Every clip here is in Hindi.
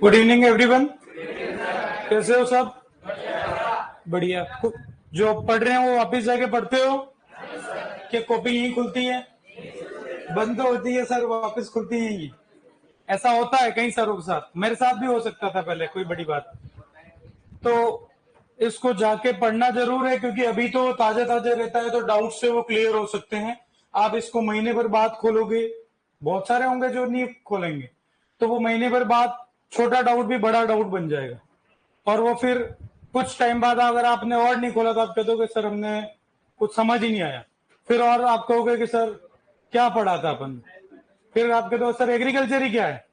Good evening everyone. कैसे हो सब? बढ़िया। जो पढ़ रहे हैं वो वापस जाके पढ़ते हो? क्या कॉपी यहीं खुलती है? बंद तो होती है सर, वापस खुलती है यहीं। ऐसा होता है कई सरों के साथ, मेरे साथ भी हो सकता था पहले, कोई बड़ी बात। तो इसको जाके पढ़ना जरूर है, क्योंकि अभी तो ताजा ताजा रहता है, तो डाउट से वो क्लियर हो सकते हैं। आप इसको महीने भर बाद खोलोगे, बहुत सारे होंगे जो नहीं खोलेंगे, तो वो महीने भर बाद छोटा डाउट भी बड़ा डाउट बन जाएगा। और वो फिर कुछ टाइम बाद अगर आपने और नहीं खोला तो आप कह दोगे सर हमने कुछ समझ ही नहीं आया। फिर और आप कहोगे कि सर क्या पढ़ा था अपन। फिर आप कह दो सर एग्रीकल्चर ही क्या है।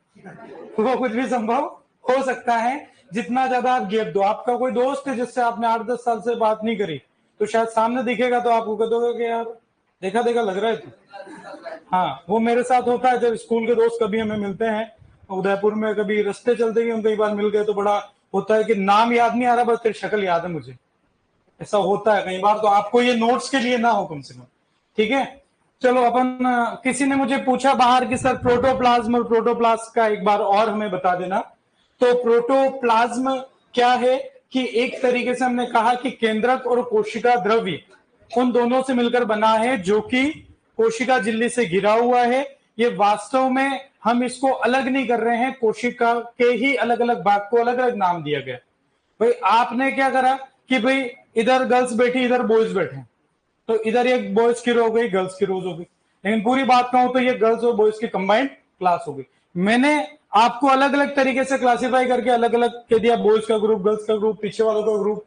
वो कुछ भी संभव हो सकता है। जितना ज्यादा आप गैप दो, आपका कोई दोस्त है जिससे आपने 8-10 साल से बात नहीं करी, तो शायद सामने दिखेगा तो आपको कह दोगे कि यार देखा देखा लग रहा है तू। हाँ, वो मेरे साथ होता है। जब स्कूल के दोस्त कभी हमें मिलते हैं उदयपुर में, कभी रास्ते चलते ही हम कई बार मिल गए, तो बड़ा होता है कि नाम याद नहीं आ रहा, बस तेरी शक्ल याद है मुझे। ऐसा होता है कई बार, तो आपको ये नोट्स के लिए ना हो कम से कम। ठीक है, चलो अपन किसी ने मुझे पूछा बाहर कि सर प्रोटोप्लाज्म और प्रोटोप्लास्ट का एक बार और हमें बता देना। तो प्रोटोप्लाज्म क्या है कि एक तरीके से हमने कहा कि केंद्रक और कोशिका द्रव्य उन दोनों से मिलकर बना है, जो कि कोशिका झिल्ली से घिरा हुआ है। ये वास्तव में हम इसको अलग नहीं कर रहे हैं, कोशिका के ही अलग अलग भाग को अलग अलग नाम दिया गया। भाई आपने क्या करा कि भाई इधर गर्ल्स बैठी, इधर बॉयज बैठे, तो इधर एक बॉयज की रो हो गई, गर्ल्स की रोज हो गई। लेकिन पूरी बात कहूं तो ये गर्ल्स और बॉयज की कंबाइंड क्लास हो गई। मैंने आपको अलग अलग तरीके से क्लासिफाई करके अलग अलग कह दिया, बॉयज का ग्रुप, गर्ल्स का ग्रुप, पीछे वालों का ग्रुप।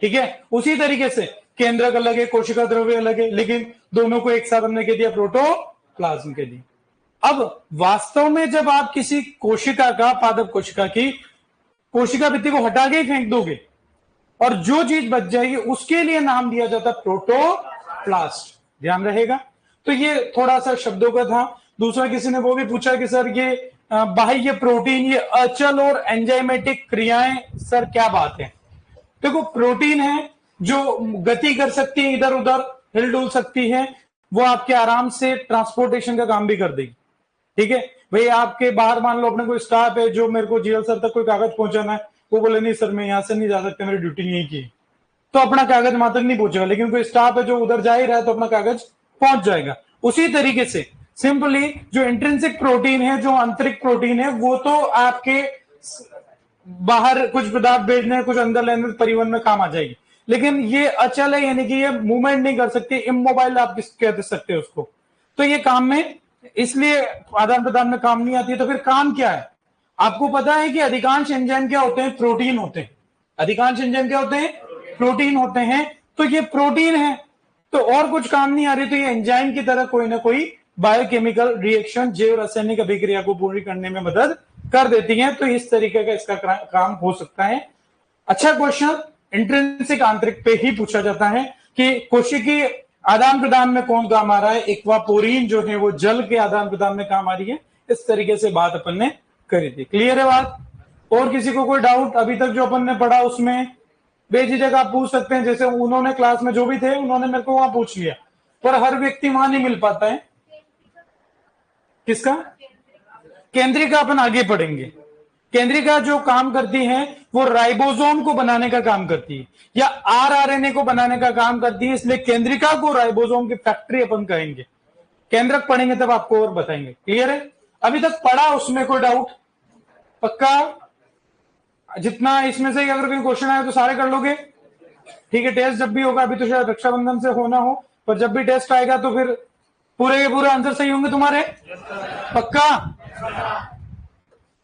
ठीक है, उसी तरीके से केंद्रक अलग है, कोशिका द्रव्य अलग है, लेकिन दोनों को एक साथ हमने कह दिया प्रोटोप्लाज्म के लिए। अब वास्तव में जब आप किसी कोशिका का, पादप कोशिका की कोशिका भित्ति को हटा के फेंक दोगे और जो चीज बच जाएगी उसके लिए नाम दिया जाता है प्रोटोप्लास्ट। ध्यान रहेगा। तो ये थोड़ा सा शब्दों का था। दूसरा किसी ने वो भी पूछा कि सर ये बाह्य प्रोटीन, ये अचल और एंजाइमेटिक क्रियाएं सर क्या बात है? देखो, प्रोटीन है जो गति कर सकती है, इधर उधर हिल डुल सकती है, वो आपके आराम से ट्रांसपोर्टेशन का काम भी कर देगी। ठीक है भाई, आपके बाहर मान लो अपने कोई स्टाफ है जो मेरे को जीएल सर तक कोई कागज पहुंचाना है, वो बोले नहीं सर मैं यहां से नहीं जा सकता, मेरी ड्यूटी नहीं की, तो अपना कागज वहां तक नहीं पहुंचेगा। लेकिन कोई स्टाफ है जो उधर जा ही रहा है तो अपना कागज पहुंच जाएगा। उसी तरीके से सिंपली जो इंट्रिंसिक प्रोटीन है, जो आंतरिक प्रोटीन है, वो तो आपके बाहर कुछ पदार्थ भेजने, कुछ अंदर लेने, परिवहन में काम आ जाएगी। लेकिन ये अचल है, यानी कि ये मूवमेंट नहीं कर सकती, इमोबाइल आप कह सकते हो उसको। तो ये काम में इसलिए आदान प्रदान में काम नहीं आती है। तो फिर काम क्या है? आपको पता है कि अधिकांश एंजाइम क्या होते हैं? प्रोटीन होते हैं। अधिकांश एंजाइम क्या होते हैं? प्रोटीन होते हैं। तो ये प्रोटीन है, तो और कुछ काम नहीं आ रही, तो ये एंजाइम की तरह कोई ना कोई बायोकेमिकल रिएक्शन, जैव रासायनिक अभिक्रिया को पूरी करने में मदद कर देती है। तो इस तरीके का इसका काम हो सकता है। अच्छा क्वेश्चन इंट्रिंसिक, आंतरिक पे ही पूछा जाता है कि कोशिकीय आदान प्रदान में कौन काम आ रहा है? एक्वापोरिन जो है वो जल के आदान प्रदान में काम आ रही है। इस तरीके से बात अपन ने करी थी। क्लियर है बात? और किसी को कोई डाउट अभी तक जो अपन ने पढ़ा उसमें बेझिझक आप पूछ सकते हैं। जैसे उन्होंने क्लास में जो भी थे उन्होंने मेरे को वहां पूछ लिया, पर हर व्यक्ति वहां नहीं मिल पाता है। किसका? केंद्रिका अपन आगे पढ़ेंगे। केंद्रिका जो काम करती है वो राइबोसोम को बनाने का काम करती है, या आरआरएनए को बनाने का काम करती है, इसलिए केंद्रिका को राइबोसोम की फैक्ट्री अपन कहेंगे। केंद्रक पढ़ेंगे तब आपको और बताएंगे। क्लियर है? अभी तक पढ़ा उसमें कोई डाउट? पक्का? जितना इसमें से अगर कोई क्वेश्चन आए तो सारे कर लोगे? ठीक है, टेस्ट जब भी होगा, अभी तो शायद रक्षाबंधन से होना हो, पर जब भी टेस्ट आएगा तो फिर पूरे के पूरे आंसर सही होंगे तुम्हारे? पक्का?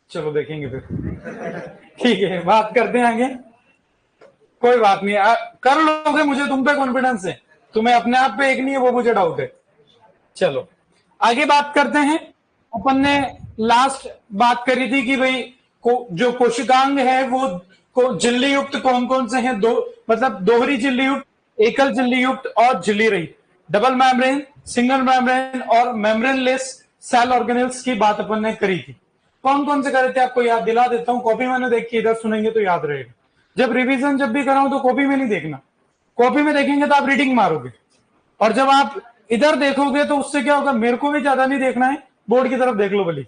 चलो देखेंगे फिर। ठीक है, बात करते हैं आगे। कोई बात नहीं, कर लोगे, मुझे तुम पे कॉन्फिडेंस है, तुम्हें अपने आप पे एक नहीं है, वो मुझे डाउट है। चलो आगे बात करते हैं। अपन ने लास्ट बात करी थी कि भाई जो कोशिकांग है वो झिल्ली युक्त कौन कौन से हैं? दो, मतलब दोहरी झिल्ली युक्त, एकल झिल्ली युक्त और झिल्ली रहित, डबल मेम्ब्रेन, सिंगल मेम्ब्रेन और मेम्ब्रेनलेस सेल ऑर्गेनेल्स की बात अपन ने करी थी। कौन कौन से करे थे आपको याद दिला देता हूं। कॉपी मैंने देखी, इधर सुनेंगे तो याद रहेगा। जब रिवीजन जब भी कराऊं तो कॉपी में नहीं देखना, कॉपी में देखेंगे तो आप रीडिंग मारोगे, और जब आप इधर देखोगे तो उससे क्या होगा, मेरे को भी ज्यादा नहीं देखना है, बोर्ड की तरफ देख लो भली,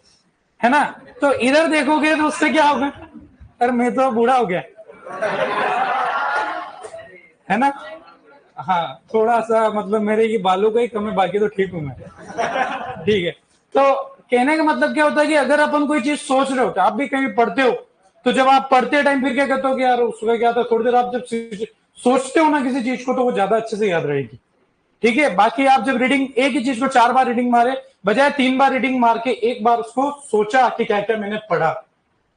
है ना। तो इधर देखोगे तो उससे क्या होगा, अरे मैं तो बूढ़ा हो गया, है ना। हाँ, थोड़ा सा मतलब मेरे ये बालों का ही कम है, बाकी तो ठीक हूं मैं। ठीक है, तो कहने का मतलब क्या होता है कि अगर अपन कोई चीज सोच रहे हो, तो आप भी कहीं पढ़ते हो, तो जब आप पढ़ते टाइम फिर क्या कहते हो कि यार उसका क्या था, थोड़ी देर आप जब सोचते हो ना किसी चीज को, तो वो ज्यादा अच्छे से याद रहेगी। ठीक है, बाकी आप जब रीडिंग एक ही चीज को 4 बार रीडिंग मारे बजाय 3 बार रीडिंग मार के एक बार उसको सोचा कि क्या क्या मैंने पढ़ा,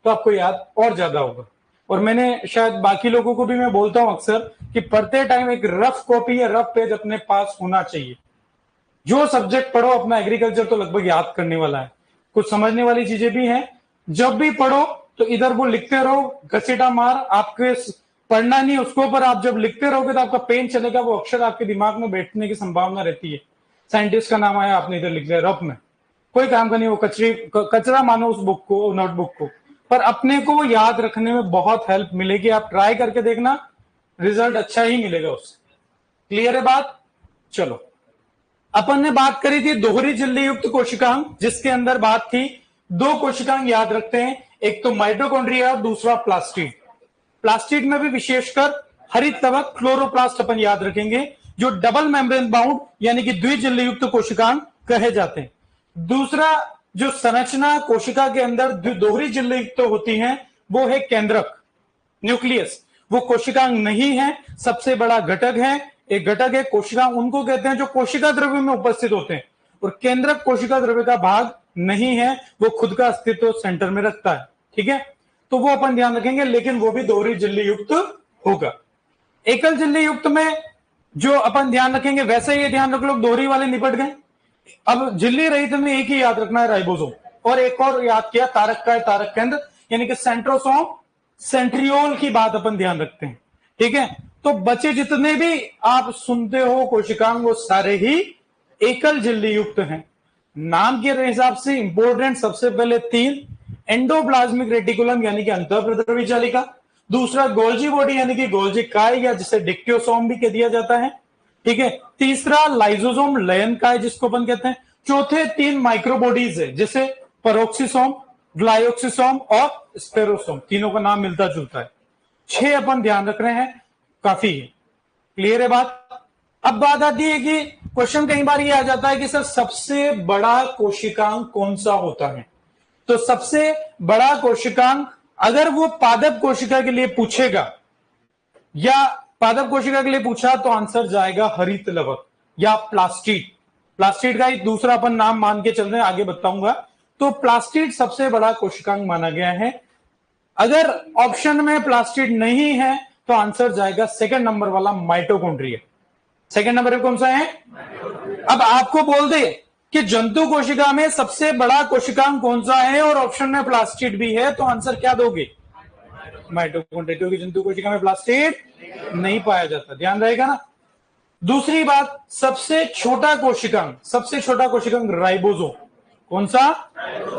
तो आपको याद और ज्यादा होगा। और मैंने शायद बाकी लोगों को भी मैं बोलता हूं अक्सर कि पढ़ते टाइम एक रफ कॉपी या रफ पेज अपने पास होना चाहिए। जो सब्जेक्ट पढ़ो अपना, एग्रीकल्चर तो लगभग याद करने वाला है, कुछ समझने वाली चीजें भी हैं। जब भी पढ़ो तो इधर वो लिखते रहो, घसीटा मार, आपके पढ़ना नहीं उसको, पर आप जब लिखते रहोगे तो आपका पेन चलेगा, वो अक्षर आपके दिमाग में बैठने की संभावना रहती है। साइंटिस्ट का नाम आया, आपने इधर लिख दिया रफ में, कोई काम का नहीं, वो कचरा मानो उस बुक को, नोटबुक को, पर अपने को याद रखने में बहुत हेल्प मिलेगी। आप ट्राई करके देखना, रिजल्ट अच्छा ही मिलेगा उससे। क्लियर है बात। चलो, अपन ने बात करी थी दोहरी झिल्ली युक्त कोशिकांग, जिसके अंदर बात थी 2 कोशिकांग याद रखते हैं, एक तो माइटोकॉन्ड्रिया और दूसरा प्लास्टिड। प्लास्टिड में भी विशेषकर हरित तवक क्लोरोप्लास्ट अपन याद रखेंगे, जो डबल मेम्ब्रेन बाउंड यानी कि द्विझिल्ली युक्त कोशिकांग कहे जाते हैं। दूसरा जो संरचना कोशिका के अंदर दोहरी झिल्ली युक्त होती है, वो है केंद्रक, न्यूक्लियस। वो कोशिकांग नहीं है, सबसे बड़ा घटक है। एक घटक है कोशिकांग, उनको कहते हैं जो कोशिका द्रव्य में उपस्थित होते हैं, और केंद्रक कोशिका द्रव्य का भाग नहीं है, वो खुद का अस्तित्व सेंटर में रखता है। ठीक है, तो वो अपन ध्यान रखेंगे, लेकिन वो भी दोहरी झिल्ली युक्त होगा। एकल झिल्ली युक्त में जो अपन ध्यान रखेंगे, वैसे ये ध्यान रख लो, दोहरी वाले निपट गए। अब झिल्ली रहित में एक ही याद रखना है, राइबोसोम, और एक और याद किया, तारक का है तारक केंद्र, यानी कि सेंट्रोसोम सेंट्रियोल की बात अपन ध्यान रखते हैं। ठीक है, तो बचे जितने भी आप सुनते हो कोशिकांग, वो सारे ही एकल झिल्ली युक्त हैं। नाम के हिसाब से इंपोर्टेंट सबसे पहले 3, एंडोप्लाज्मिक रेटिकुलम यानी कि अंतःप्रद्रवी जालिका, दूसरा गोल्जी बॉडी यानी कि गोल्जी काय, या जिसे डिक्टियोसोम भी कह दिया जाता है। ठीक है, तीसरा लाइजोसोम लयन काय जिसको अपन कहते हैं। चौथे 3 माइक्रोबॉडीज है, जैसे परोक्सिसोम, ग्लायोक्सिसोम और स्पेरोसोम, तीनों का नाम मिलता जुलता है। 6 अपन ध्यान रख रहे हैं, काफी है। क्लियर है बात। अब बात आती है कि क्वेश्चन कई बार ये आ जाता है कि सर सबसे बड़ा कोशिकांग कौन सा होता है। तो सबसे बड़ा कोशिकांग अगर वो पादप कोशिका के लिए पूछेगा, या पादप कोशिका के लिए पूछा, तो आंसर जाएगा हरित लवक या प्लास्टिड। प्लास्टिड का एक दूसरा अपन नाम मान के चल रहे हैं, आगे बताऊंगा। तो प्लास्टिड सबसे बड़ा कोशिकांग माना गया है। अगर ऑप्शन में प्लास्टिड नहीं है, तो आंसर जाएगा सेकंड नंबर वाला माइटोकॉन्ड्रिया। सेकंड नंबर कौन सा है। अब आपको बोल दे कि जंतु कोशिका में सबसे बड़ा कोशिकांग कौन सा है, और ऑप्शन में प्लास्टिड भी है, तो आंसर क्या दोगे। माइटोकॉन्ड्रिया, क्योंकि जंतु कोशिका में प्लास्टिड नहीं पाया जाता, ध्यान रहेगा ना। दूसरी बात, सबसे छोटा कोशिकांग राइबोसोम, कौन सा,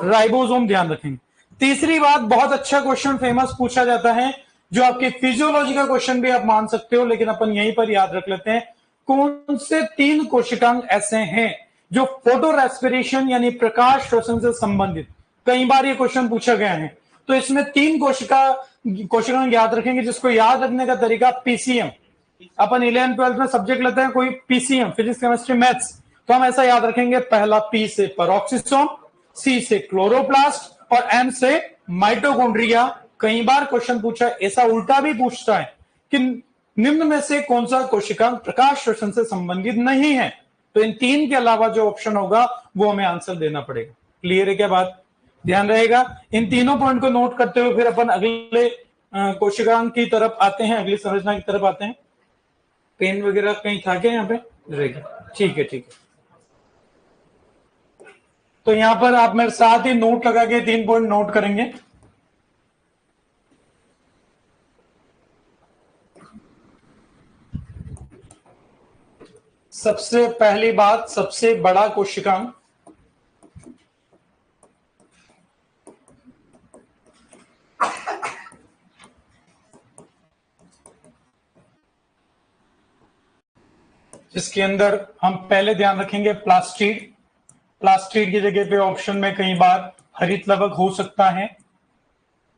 राइबोसोम, ध्यान रखेंगे। तीसरी बात, बहुत अच्छा क्वेश्चन फेमस पूछा जाता है, जो आपके फिजियोलॉजी का क्वेश्चन भी आप मान सकते हो, लेकिन अपन यहीं पर याद रख लेते हैं, कौन से 3 कोशिकांग ऐसे हैं जो फोटो रेस्पिरेशन यानी प्रकाश श्वसन से संबंधित, कई बार ये क्वेश्चन पूछा गया है। तो इसमें 3 कोशिकांग याद रखेंगे, जिसको याद रखने का तरीका पीसीएम, अपन 11th 12th में सब्जेक्ट लेते हैं कोई पीसीएम, फिजिक्स केमिस्ट्री मैथ्स, तो हम ऐसा याद रखेंगे, पहला पी से पेरोक्सिसोम, सी से क्लोरोप्लास्ट और एम से माइटोकॉन्ड्रिया। कई बार क्वेश्चन पूछा, ऐसा उल्टा भी पूछता है कि निम्न में से कौन सा कोशिकांग प्रकाश श्वसन से संबंधित नहीं है, तो इन 3 के अलावा जो ऑप्शन होगा वो हमें आंसर देना पड़ेगा। क्लियर है क्या बात, ध्यान रहेगा। इन तीनों पॉइंट को नोट करते हुए फिर अपन अगले कोशिकांग की तरफ आते हैं, अगली संरचना की तरफ आते हैं। पेन वगैरह कहीं था क्या यहाँ पे, रहेगा, ठीक है ठीक है। तो यहां पर आप मेरे साथ ही नोट लगा के 3 पॉइंट नोट करेंगे। सबसे पहली बात, सबसे बड़ा कोशिकांग, जिसके अंदर हम पहले ध्यान रखेंगे प्लास्टिड। प्लास्टिड की जगह पे ऑप्शन में कई बार हरित लवक हो सकता है,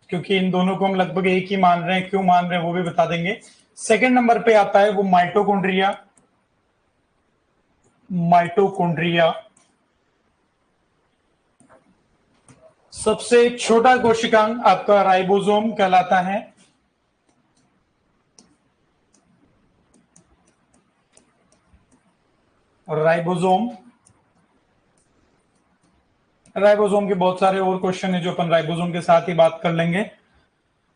क्योंकि इन दोनों को हम लगभग एक ही मान रहे हैं, क्यों मान रहे हैं वो भी बता देंगे। सेकंड नंबर पे आता है वो माइटोकॉन्ड्रिया। माइटोकॉन्ड्रिया सबसे छोटा कोशिकांग आपका राइबोसोम कहलाता है। और राइबोसोम के बहुत सारे और क्वेश्चन है जो अपन राइबोसोम के साथ ही बात कर लेंगे।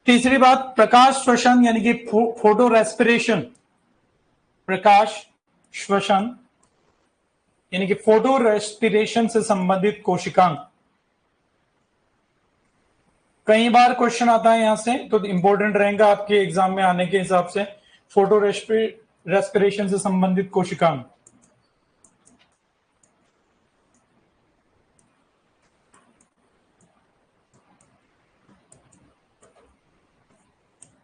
तीसरी बात, प्रकाश श्वसन यानी कि फोटो रेस्पिरेशन। प्रकाश श्वसन यानी कि फोटो रेस्पिरेशन से संबंधित कोशिकांग। कई बार क्वेश्चन आता है यहां से, तो इंपॉर्टेंट रहेगा आपके एग्जाम में आने के हिसाब से। फोटो रेस्पिरेशन से संबंधित कोशिकांग।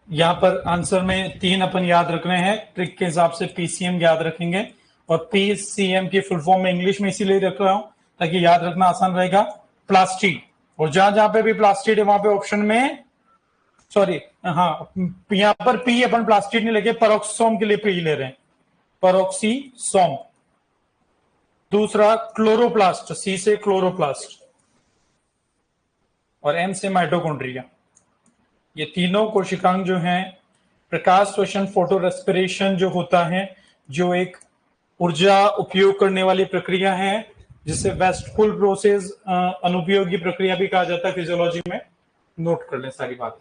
यहां पर आंसर में 3 अपन याद रखने हैं, ट्रिक के हिसाब से पीसीएम याद रखेंगे, और पीसीएम की फुल फॉर्म में इंग्लिश में इसीलिए रख रहा हूं ताकि याद रखना आसान रहेगा। प्लास्टिड, और जहां जहां पे भी प्लास्टिड है वहां पे ऑप्शन में, सॉरी हाँ, यहां पर पी अपन प्लास्टिड नहीं लेके पेरोक्सोम के लिए पी ले रहे हैं, पेरोक्सीसोम। दूसरा क्लोरोप्लास्ट, सी से क्लोरोप्लास्ट, और एम से माइटोकॉन्ड्रिया। ये तीनों कोशिकांग जो हैं, प्रकाश श्वसन फोटो रेस्पिरेशन जो होता है, जो एक ऊर्जा उपयोग करने वाली प्रक्रिया है, जिसे वेस्टफुल प्रोसेस, अनुपयोगी प्रक्रिया भी कहा जाता है फिजियोलॉजी में। नोट कर लें सारी बात।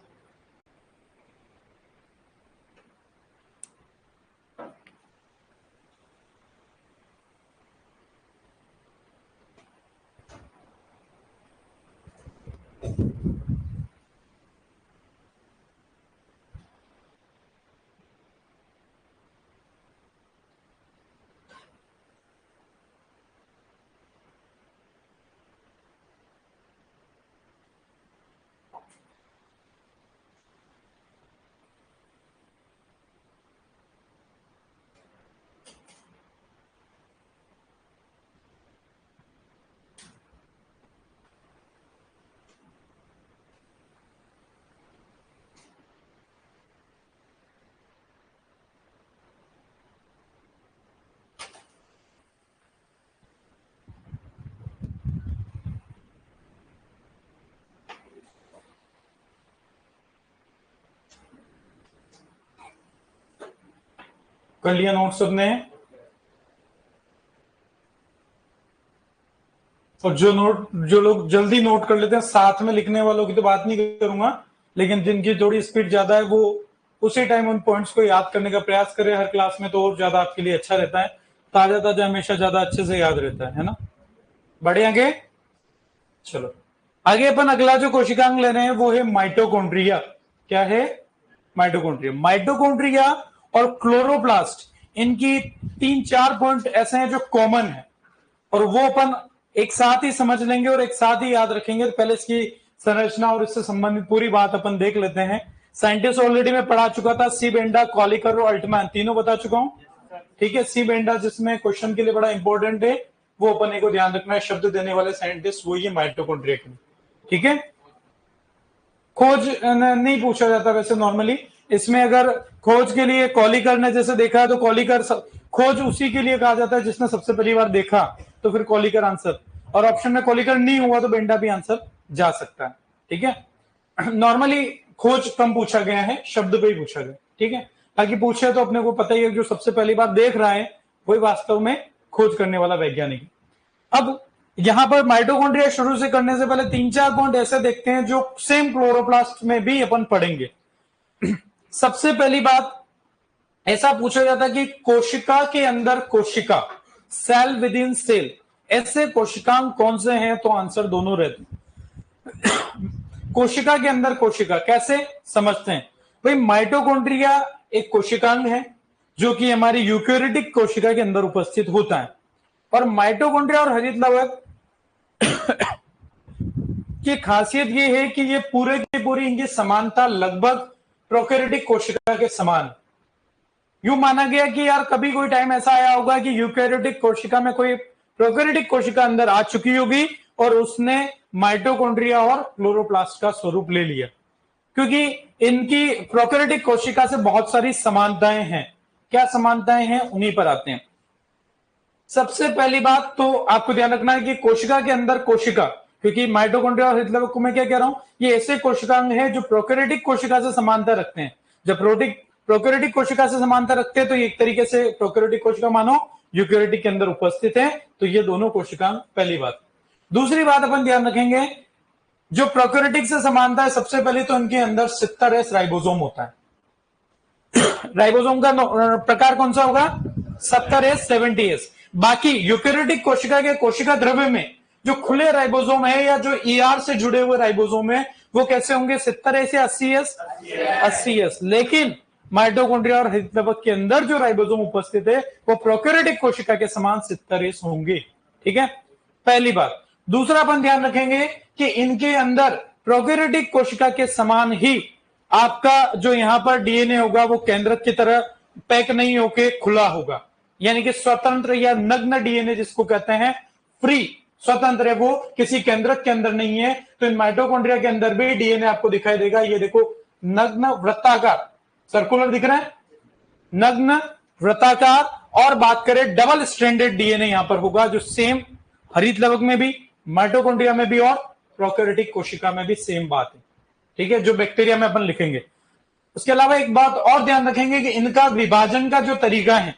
कर लिया नोट सबने? और जो लोग जल्दी नोट कर लेते हैं, साथ में लिखने वालों की तो बात नहीं करूंगा, लेकिन जिनकी थोड़ी स्पीड ज्यादा है वो उसी टाइम उन पॉइंट्स को याद करने का प्रयास करें हर क्लास में, तो और ज्यादा आपके लिए अच्छा रहता है। ताजा ताजा हमेशा ज्यादा अच्छे से याद रहता है ना। बढ़े आगे, चलो आगे अपन अगला जो कोशिकांग ले रहे हैं वो है माइटोकॉन्ड्रिया। क्या है? माइटोकॉन्ड्रिया। माइटोकॉन्ड्रिया और क्लोरोप्लास्ट, इनकी 3-4 पॉइंट ऐसे हैं जो कॉमन है, और वो अपन एक साथ ही समझ लेंगे और एक साथ ही याद रखेंगे। तो पहले इसकी संरचना और इससे संबंधित पूरी बात अपन देख लेते हैं। साइंटिस्ट ऑलरेडी मैं पढ़ा चुका था, सी बेंडा, कॉलिकर और अल्टमैन, तीनों बता चुका हूं। ठीक है, सी बेंडा जिसमें क्वेश्चन के लिए बड़ा इंपॉर्टेंट है, वो अपन को ध्यान रखना है, शब्द देने वाले साइंटिस्ट वही है माइटोकॉन्ड्रिया के। ठीक है, खोज नहीं पूछा जाता वैसे नॉर्मली इसमें। अगर खोज के लिए कॉलिकर ने जैसे देखा है तो कॉलिकर, खोज उसी के लिए कहा जाता है जिसने सबसे पहली बार देखा, तो फिर कॉलिकर आंसर। और ऑप्शन में कॉलिकर नहीं हुआ तो बेंडा भी आंसर जा सकता है। ठीक है, नॉर्मली खोज कम पूछा गया है, शब्द पे ही पूछा गया। ठीक है, ताकि पूछे तो अपने को पता ही है जो सबसे पहली बार देख रहा है वही वास्तव में खोज करने वाला वैज्ञानिक। अब यहां पर माइटोकॉन्ड्रिया शुरू से करने से पहले 3-4 पॉइंट ऐसे देखते हैं जो सेम क्लोरोप्लास्ट में भी अपन पढ़ेंगे। सबसे पहली बात, ऐसा पूछा जाता है कि कोशिका के अंदर कोशिका, सेल विद इन सेल, ऐसे कोशिकांग कौन से हैं? तो आंसर दोनों रहते हैं। कोशिका के अंदर कोशिका कैसे समझते हैं भाई? माइटोकॉन्ड्रिया एक कोशिकांग है जो कि हमारी यूकेरियोटिक कोशिका के अंदर उपस्थित होता है, और माइटोकॉन्ड्रिया और हरित लवक की खासियत यह है कि ये पूरे की पूरी इनकी समानता लगभग प्रोकैरियोटिक कोशिका के समान। यूं माना गया कि यार कभी कोई टाइम ऐसा आया होगा कि यूकैरियोटिक कोशिका में कोई प्रोकैरियोटिक कोशिका अंदर आ चुकी होगी और उसने माइटोकॉन्ड्रिया और क्लोरोप्लास्ट का स्वरूप ले लिया, क्योंकि इनकी प्रोकैरियोटिक कोशिका से बहुत सारी समानताएं हैं। क्या समानताएं हैं, उन्हीं पर आते हैं। सबसे पहली बात तो आपको ध्यान रखना है कि कोशिका के अंदर कोशिका, क्योंकि माइटोकॉन्ड्रिया और हृदय को मैं क्या कह रहा हूं, ये ऐसे कोशिकांग है जो प्रोकैरियोटिक कोशिका से समानता रखते हैं। जब प्रोकैरियोटिक कोशिका से समानता रखते हैं तो एक तरीके से प्रोकैरियोटिक कोशिका मानो यूकैरियोटिक के अंदर उपस्थित है। तो ये दोनों कोशिकांग, पहली बात। दूसरी बात अपन ध्यान रखेंगे, जो प्रोकैरियोटिक से समानता है, सबसे पहले तो इनके अंदर 70S राइबोसोम होता है। राइबोसोम का प्रकार कौन सा होगा, 70S 70S। बाकी यूकैरियोटिक कोशिका के कोशिका द्रव्य में जो खुले राइबोसोम है या जो ER से जुड़े हुए राइबोसोम है वो कैसे होंगे, 70S या 80S 80S। लेकिन माइटोकॉन्ड्रिया और हृदय के अंदर जो राइबोसोम उपस्थित है वो प्रोकैरियोटिक कोशिका के समान 70S होंगे। ठीक है, पहली बात। दूसरा अपन ध्यान रखेंगे कि इनके अंदर प्रोकैरियोटिक कोशिका के समान ही आपका जो यहां पर डीएनए होगा वो केंद्रक की तरह पैक नहीं होके खुला होगा, यानी कि स्वतंत्र या नग्न डीएनए जिसको कहते हैं, फ्री, स्वतंत्र है, वो किसी केंद्रक के अंदर नहीं है। तो इन माइटोकॉन्ड्रिया के अंदर भी डीएनए आपको दिखाई देगा, ये देखो नग्न वृत्ताकार, सर्कुलर दिख रहा है, नग्न वृत्ताकार। और बात करें डबल स्ट्रैंडेड डीएनए यहां पर होगा, जो सेम हरित लवक में भी, माइटोकॉन्ड्रिया में भी और प्रोकैरियोटिक कोशिका में भी सेम बात है। ठीक है, जो बैक्टीरिया में अपन लिखेंगे। उसके अलावा एक बात और ध्यान रखेंगे कि इनका विभाजन का जो तरीका है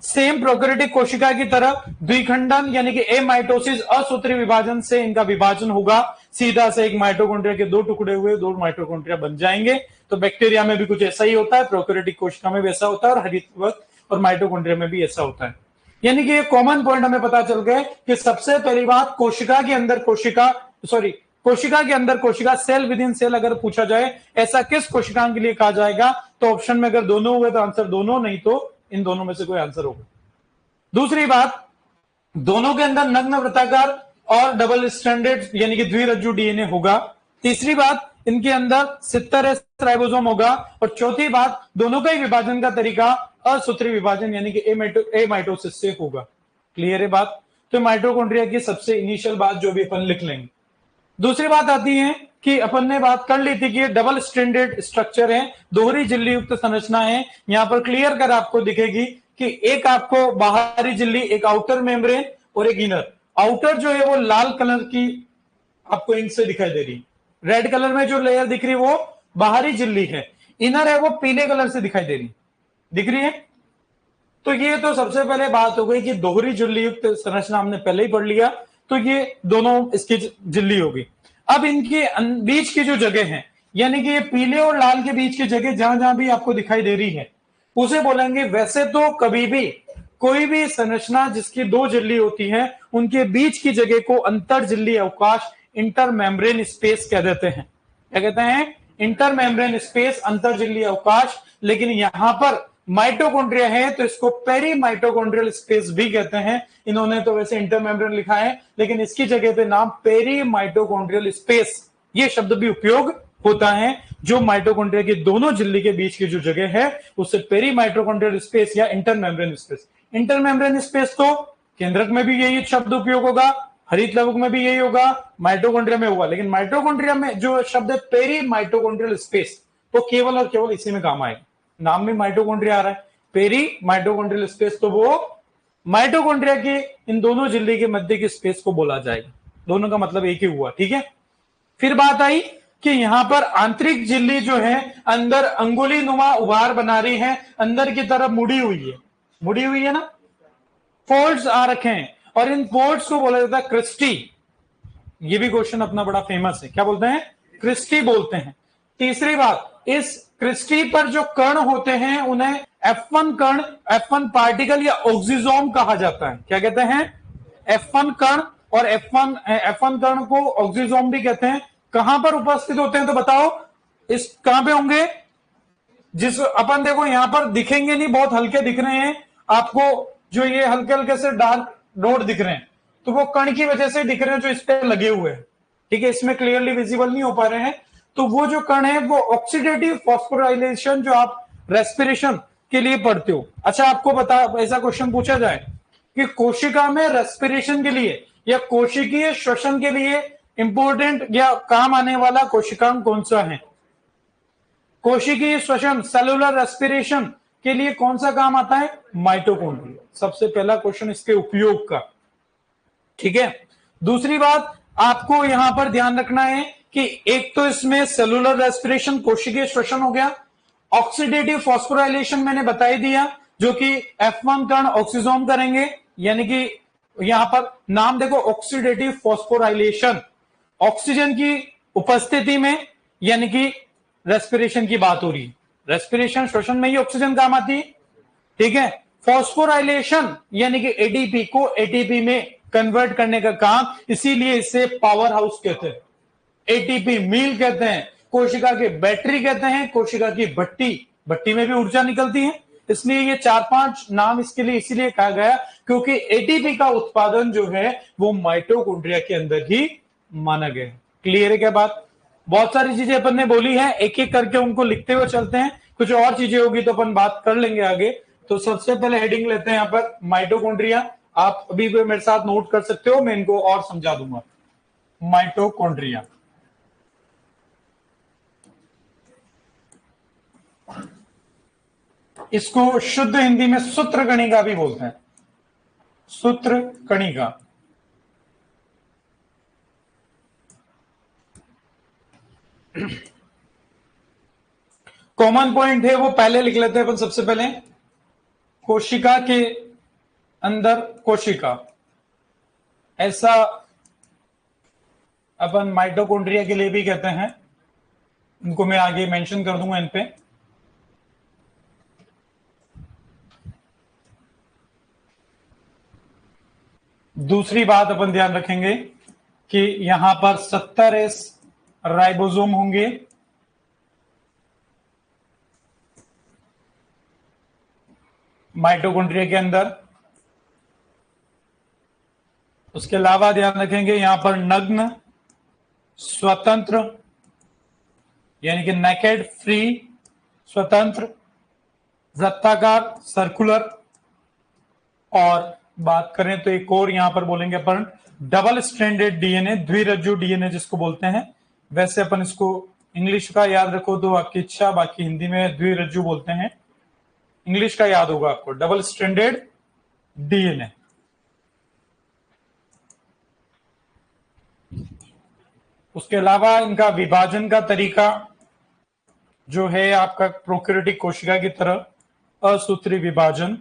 सेम प्रोकैरियोटिक कोशिका की तरह द्विखंडन यानी कि एमाइटोसिस, असूत्री विभाजन से इनका विभाजन होगा। सीधा से एक माइटोकॉन्ड्रिया के दो टुकड़े हुए दो माइटोकॉन्ड्रिया बन जाएंगे। तो बैक्टीरिया में भी कुछ ऐसा ही होता है, प्रोकैरियोटिक कोशिका में भी ऐसा होता है, और हरितवर्ग और माइटोकॉन्ड्रिया में भी ऐसा होता है। यानी कि ये कॉमन पॉइंट हमें पता चल गए कि सबसे पहली बात, कोशिका के अंदर कोशिका, सेल विद इन सेल अगर पूछा जाए ऐसा किस कोशिकांग के लिए कहा जाएगा, तो ऑप्शन में अगर दोनों हुए तो आंसर दोनों, नहीं तो इन दोनों में से कोई आंसर होगा। दूसरी बात, दोनों के अंदर नग्न वृत्ताकार और डबल स्ट्रैंडेड यानी कि द्विरज्जु डीएनए होगा। तीसरी बात, इनके अंदर 70S राइबोसोम होगा। और चौथी बात, दोनों का ही विभाजन का तरीका असूत्री विभाजन यानी कि एमाइटोसिस से होगा। क्लियर है बात। तो माइटोकॉन्ड्रिया की सबसे इनिशियल बात जो भी अपन लिख लेंगे। दूसरी बात आती है कि अपन ने बात कर ली थी कि डबल स्ट्रैंडेड स्ट्रक्चर है, दोहरी झिल्ली युक्त संरचना है। यहां पर क्लियर कर आपको दिखेगी कि एक आपको बाहरी झिल्ली, एक आउटर मेम्ब्रेन और एक इनर। आउटर जो है वो लाल कलर की आपको इंक से दिखाई दे रही, रेड कलर में जो लेयर दिख रही है वो बाहरी झिल्ली है, इनर है वो पीले कलर से दिखाई दे रही, दिख रही है। तो ये तो सबसे पहले बात हो गई कि दोहरी झिल्ली युक्त संरचना हमने पहले ही पढ़ लिया, तो ये दोनों इसकी झिल्ली होगी। अब इनके बीच की जो जगह है, यानी कि ये पीले और लाल के बीच की जगह जहां जहां भी आपको दिखाई दे रही है उसे बोलेंगे। वैसे तो कभी भी कोई भी संरचना जिसकी दो झिल्ली होती है उनके बीच की जगह को अंतर झिल्ली अवकाश, इंटर मेम्ब्रेन स्पेस कह देते हैं। क्या कहते हैं, इंटर मेम्ब्रेन स्पेस, अंतर झिल्ली अवकाश। लेकिन यहां पर माइटोकॉन्ड्रिया है तो इसको पेरी माइटोकॉन्ड्रियल स्पेस भी कहते हैं। इन्होंने तो वैसे इंटर मेम्ब्रेन लिखा है, लेकिन इसकी जगह पे नाम पेरी माइटोकॉन्ड्रियल स्पेस ये शब्द भी उपयोग होता है। जो माइटोकॉन्ड्रिया की दोनों झिल्ली के बीच की जो जगह है उससे पेरी माइटोकॉन्ड्रियल स्पेस या inter membrane space. Inter membrane space तो केंद्रक में भी यही शब्द उपयोग होगा, हरित लवक में भी यही होगा, माइटोकॉन्ड्रिया में होगा। लेकिन माइटोकॉन्ड्रिया में जो शब्द है पेरी माइटोकॉन्ड्रियल स्पेस, तो केवल और केवल इसी में काम आएगा। नाम में माइटोकॉन्ड्रिया आ रहा है, पेरी माइटोकॉन्ड्रियल स्पेस, तो वो माइटोकॉन्ड्रिया के इन दोनों झिल्ली के मध्य की स्पेस को बोला जाएगा। दोनों का मतलब एक ही हुआ। ठीक है, फिर बात आई कि यहां पर आंतरिक झिल्ली जो है अंदर अंगुली नुमा उभार बना रही है, अंदर की तरफ मुड़ी हुई है ना, फोल्ड्स आ रखे हैं, और इन फोल्ड्स को बोला जाता है क्रिस्टी। ये भी क्वेश्चन अपना बड़ा फेमस है, क्या बोलते हैं, क्रिस्टी बोलते हैं। तीसरी बात, इस क्रिस्टी पर जो कण होते हैं उन्हें F1 कण, F1 पार्टिकल या ऑक्सीजोम कहा जाता है। क्या कहते हैं, F1 कण, और F1 कण को ऑक्सीजोम भी कहते हैं। कहां पर उपस्थित होते हैं तो बताओ, इस कहां पे होंगे, जिस अपन देखो यहां पर दिखेंगे नहीं, बहुत हल्के दिख रहे हैं आपको, जो ये हल्के हल्के से डार्क डॉट दिख रहे हैं तो वो कण की वजह से दिख रहे हैं जो इस पे लगे हुए हैं। ठीक है, इसमें क्लियरली विजिबल नहीं हो पा रहे हैं। तो वो जो कण है वो ऑक्सीडेटिव फॉस्फोराइलेशन जो आप रेस्पिरेशन के लिए पढ़ते हो। अच्छा, आपको बता, ऐसा क्वेश्चन पूछा जाए कि कोशिका में रेस्पिरेशन के लिए या कोशिकीय श्वसन के लिए इंपॉर्टेंट या काम आने वाला कोशिकांग कौन सा है? कोशिकीय श्वसन सेलुलर रेस्पिरेशन के लिए कौन सा काम आता है? माइटोकॉन्ड्रिया। सबसे पहला क्वेश्चन इसके उपयोग का। ठीक है, दूसरी बात आपको यहां पर ध्यान रखना है कि एक तो इसमें सेलुलर रेस्पिरेशन कोशिकीय श्वसन हो गया, ऑक्सीडेटिव फॉस्फोराइलेशन मैंने बता ही दिया, जो कि F1 कण ऑक्सीजोम करेंगे, यानी कि यहां पर नाम देखो ऑक्सीडेटिव फॉस्फोराइलेशन, ऑक्सीजन की उपस्थिति में, यानी कि रेस्पिरेशन की बात हो रही है। रेस्पिरेशन श्वसन में ही ऑक्सीजन काम आती है। ठीक है, फॉस्फोराइलेशन यानी कि एटीपी को एटीपी में कन्वर्ट करने का काम, इसीलिए इसे पावर हाउस कहते हैं, एटीपी मील कहते हैं, कोशिका की बैटरी कहते हैं, कोशिका की भट्टी, भट्टी में भी ऊर्जा निकलती है। इसलिए ये 4-5 नाम इसके लिए इसीलिए कहा गया क्योंकि एटीपी का उत्पादन जो है वो माइटोकॉन्ड्रिया के अंदर ही माना गया। क्लियर है क्या बात? बहुत सारी चीजें अपन ने बोली है, एक एक करके उनको लिखते हुए चलते हैं, कुछ और चीजें होगी तो अपन बात कर लेंगे आगे। तो सबसे पहले हेडिंग लेते हैं यहां पर माइटोकॉन्ड्रिया। आप अभी भी मेरे साथ नोट कर सकते हो, मैं इनको और समझा दूंगा। माइटोकॉन्ड्रिया, इसको शुद्ध हिंदी में सूत्र कणिका भी बोलते हैं, सूत्र कणिका। कॉमन पॉइंट है वो पहले लिख लेते हैं अपन। सबसे पहले कोशिका के अंदर कोशिका, ऐसा अपन माइटोकॉन्ड्रिया के लिए भी कहते हैं, इनको मैं आगे मेंशन कर दूंगा इन पे। दूसरी बात अपन ध्यान रखेंगे कि यहां पर 70 राइबोसोम होंगे, माइटोकॉन्ड्रिया के अंदर। उसके अलावा ध्यान रखेंगे यहां पर नग्न, स्वतंत्र, यानी कि नेकेड, फ्री, स्वतंत्र, वृत्ताकार, सर्कुलर, और बात करें तो एक और यहां पर बोलेंगे अपन डबल स्ट्रैंडेड डीएनए, द्विरज्जु डीएनए जिसको बोलते हैं। वैसे अपन इसको इंग्लिश का याद रखो तो आपकी इच्छा, बाकी हिंदी में द्विरज्जु बोलते हैं, इंग्लिश का याद होगा आपको, डबल स्ट्रैंडेड डीएनए। उसके अलावा इनका विभाजन का तरीका जो है आपका प्रोकैरियोटिक कोशिका की तरह असूत्री विभाजन,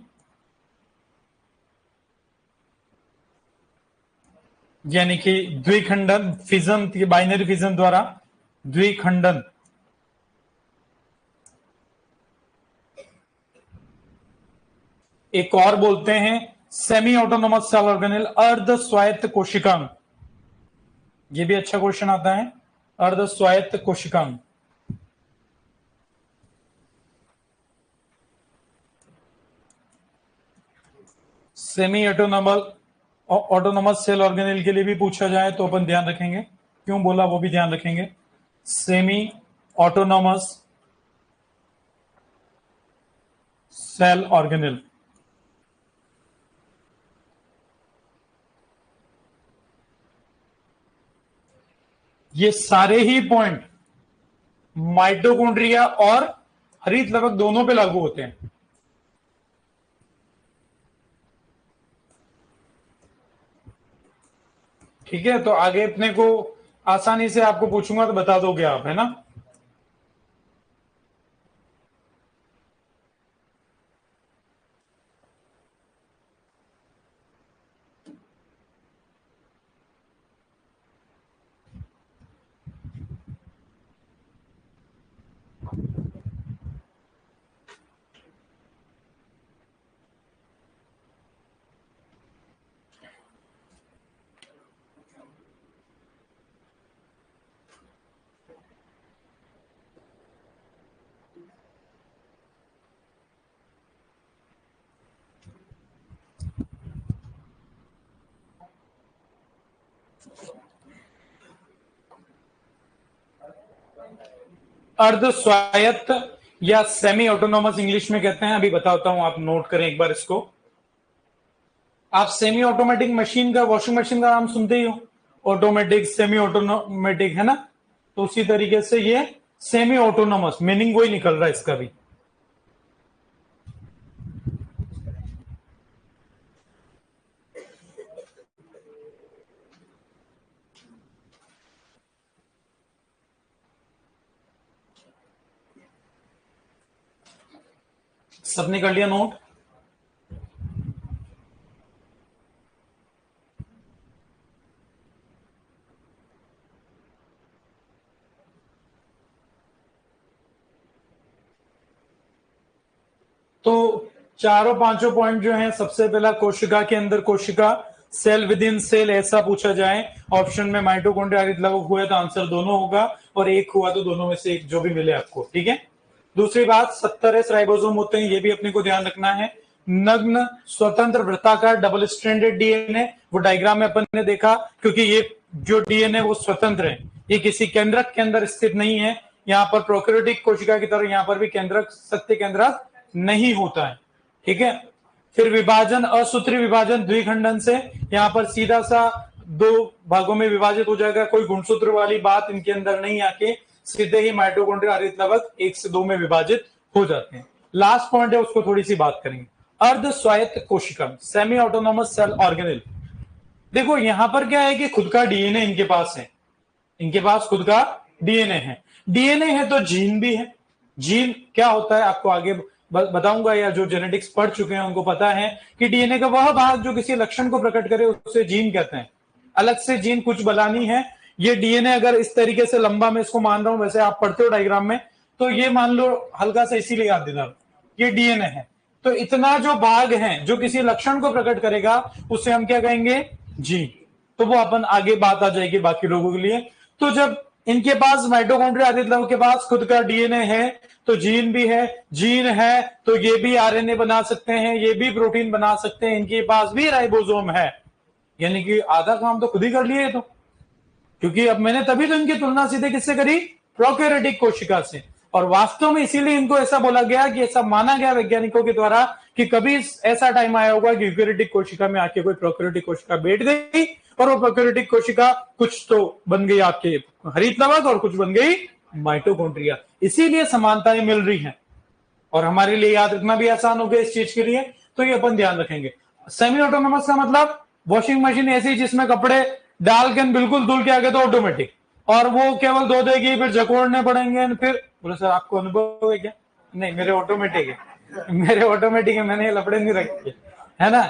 यानी कि द्विखंडन, फिजन, बाइनरी फिजन द्वारा द्विखंडन। एक और बोलते हैं सेमी ऑटोनोमस सेल ऑर्गेनेल, अर्ध स्वायत्त कोशिकांग। ये भी अच्छा क्वेश्चन आता है, अर्ध स्वायत्त कोशिकांग। सेमी ऑटोनोमस सेल ऑर्गेनेल के लिए भी पूछा जाए तो अपन ध्यान रखेंगे, क्यों बोला वो भी ध्यान रखेंगे। सेमी ऑटोनोमस सेल ऑर्गेनेल, ये सारे ही पॉइंट माइटोकॉन्ड्रिया और हरित लवक दोनों पे लागू होते हैं। ठीक है, तो आगे अपने को आसानी से आपको पूछूंगा तो बता दोगे आप, है ना। अर्ध स्वायत्त या सेमी ऑटोनोमस इंग्लिश में कहते हैं, अभी बताता हूं, आप नोट करें एक बार इसको। आप सेमी ऑटोमेटिक मशीन का, वॉशिंग मशीन का नाम सुनते ही हो, ऑटोमेटिक, सेमी ऑटोमेटिक, है ना। तो उसी तरीके से ये सेमी ऑटोनोमस, मीनिंग वही निकल रहा है इसका भी। सबने कर लिया नोट? तो चारों पांचों पॉइंट जो हैं, सबसे पहला कोशिका के अंदर कोशिका, सेल विद इन सेल ऐसा पूछा जाए, ऑप्शन में माइटोकॉन्ड्रिया हरित लवक हुआ तो आंसर दोनों होगा, और एक हुआ तो दोनों में से एक जो भी मिले आपको, ठीक है। दूसरी बात, 70 राइबोसोम होते हैं, ये भी अपने को ध्यान रखना है। नग्न स्वतंत्र वृत्ताकार डबल स्ट्रैंडेड डीएनए, वो डायग्राम में अपन ने देखा, क्योंकि ये जो डीएनए वो स्वतंत्र है, ये किसी केंद्रक के अंदर स्थित नहीं है। यहाँ पर प्रोकैरियोटिक कोशिका की तरह यहाँ पर भी केंद्रक, सत्य केंद्रक नहीं होता है, ठीक है। फिर विभाजन, असूत्री विभाजन द्विखंडन से, यहाँ पर सीधा सा दो भागों में विभाजित हो जाएगा, कोई गुणसूत्र वाली बात इनके अंदर नहीं आके सीधे ही माइटोकॉन्ड्रिया हरित लवक 1 से 2 में विभाजित हो जाते हैं। लास्ट पॉइंट है, उसको थोड़ी सी बात करेंगे। अर्ध स्वायत्त कोशिका, सेमी ऑटोनोमस सेल ऑर्गेनेल। देखो यहां पर क्या है कि खुद का डीएनए इनके पास है, इनके पास खुद का डीएनए है। डीएनए है तो जीन भी है। जीन क्या होता है आपको आगे बताऊंगा, या जो जेनेटिक्स पढ़ चुके हैं उनको पता है कि डीएनए का वह भाग जो किसी लक्षण को प्रकट करे उसे जीन कहते हैं। अलग से जीन कुछ बनानी है। ये डीएनए अगर इस तरीके से लंबा, मैं इसको मान रहा हूं, वैसे आप पढ़ते हो डायग्राम में, तो ये मान लो हल्का सा इसीलिए याद देना, ये डीएनए है। तो इतना जो भाग है जो किसी लक्षण को प्रकट करेगा उसे हम क्या कहेंगे? जीन। तो वो अपन आगे बात आ जाएगी बाकी लोगों के लिए। तो जब इनके पास माइटोकॉन्ड्रिया हरित लवक के पास खुद का डीएनए है तो जीन भी है, जीन है तो ये भी आरएनए बना सकते हैं, ये भी प्रोटीन बना सकते हैं, इनके पास भी राइबोसोम है, यानी कि आधा काम तो खुद ही कर लिए तो। क्योंकि अब मैंने तभी तो इनकी तुलना सीधे किससे करी? प्रोकैरियोटिक कोशिका से। और वास्तव में इसीलिए इनको ऐसा बोला गया, कि ऐसा माना गया वैज्ञानिकों के द्वारा कि कभी ऐसा टाइम आया होगा कि यूकेरियोटिक कोशिका में आके कोई प्रोकैरियोटिक कोशिका बैठ गई, और वो प्रोकैरियोटिक कोशिका कुछ तो बन गई आपके हरित लवक और कुछ बन गई माइटोकॉन्ड्रिया। इसीलिए समानताएं मिल रही हैं, और हमारे लिए याद रखना भी आसान हो गया इस चीज के लिए, तो ये अपन ध्यान रखेंगे। सेमी ऑटोनोमस का मतलब वॉशिंग मशीन ऐसी जिसमें कपड़े डाल के बिल्कुल धुल के आगे तो ऑटोमेटिक, और वो केवल धो देगी, फिर जकोड़ने पड़ेंगे, फिर बोले सर आपको अनुभव है क्या? नहीं, मेरे ऑटोमेटिक है, मेरे ऑटोमेटिक है, मैंने ये लपड़े नहीं रखे, है ना।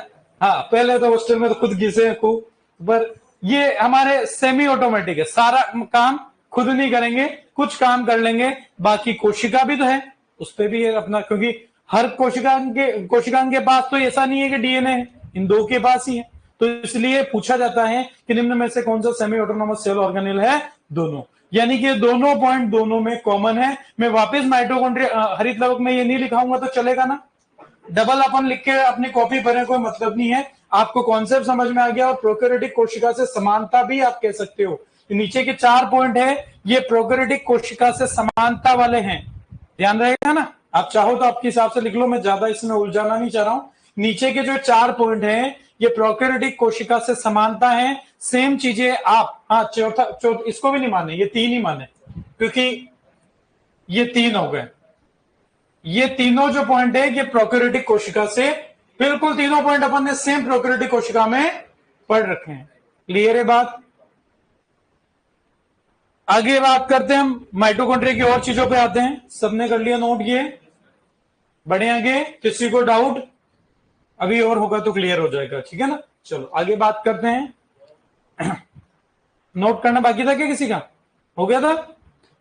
हाँ, पहले तो हॉस्टल में तो खुद घिसे खूब, पर ये हमारे सेमी ऑटोमेटिक है, सारा काम खुद नहीं करेंगे, कुछ काम कर लेंगे। बाकी कोशिका भी तो है, उस पर भी अपना, क्योंकि हर कोशिकांग के पास तो ऐसा नहीं है कि डीएनए है, इन दो के पास ही है। तो इसलिए पूछा जाता है कि निम्न में से कौन सा सेमी ऑटोनोमस सेल ऑर्गेनेल है? दोनों, यानी कि दोनों पॉइंट दोनों में कॉमन है। मैं वापस माइटोकॉन्ड्रिया हरित लवक में ये नहीं लिखाऊंगा तो चलेगा ना, डबल अपन लिख के अपनी कॉपी भरने कोई मतलब नहीं है। आपको कॉन्सेप्ट समझ में आ गया, और प्रोकैरियोटिक कोशिका से समानता भी आप कह सकते हो। नीचे के 4 पॉइंट है, ये प्रोकैरियोटिक कोशिका से समानता वाले हैं, ध्यान रहेगा ना। आप चाहो तो आपके हिसाब से लिख लो, मैं ज्यादा इसमें उलझाना नहीं चाह रहा हूं। नीचे के जो 4 पॉइंट हैं ये प्रोकैरियोटिक कोशिका से समानता है। सेम चीजें आप, हाँ चौथा इसको भी नहीं माने, ये 3 ही माने, क्योंकि ये 3 हो गए। ये तीनों जो पॉइंट है ये प्रोकैरियोटिक कोशिका से, बिल्कुल तीनों पॉइंट अपन ने सेम प्रोकैरियोटिक कोशिका में पढ़ रखे हैं। क्लियर है बात? आगे बात करते हैं हम माइटोकॉन्ड्रिया की और चीजों पे आते हैं। सबने कर लिया नोट? ये बढ़े आगे, किसी को डाउट? अभी और होगा तो क्लियर हो जाएगा, ठीक है ना। चलो आगे बात करते हैं। नोट करना बाकी था क्या किसी का? हो गया था?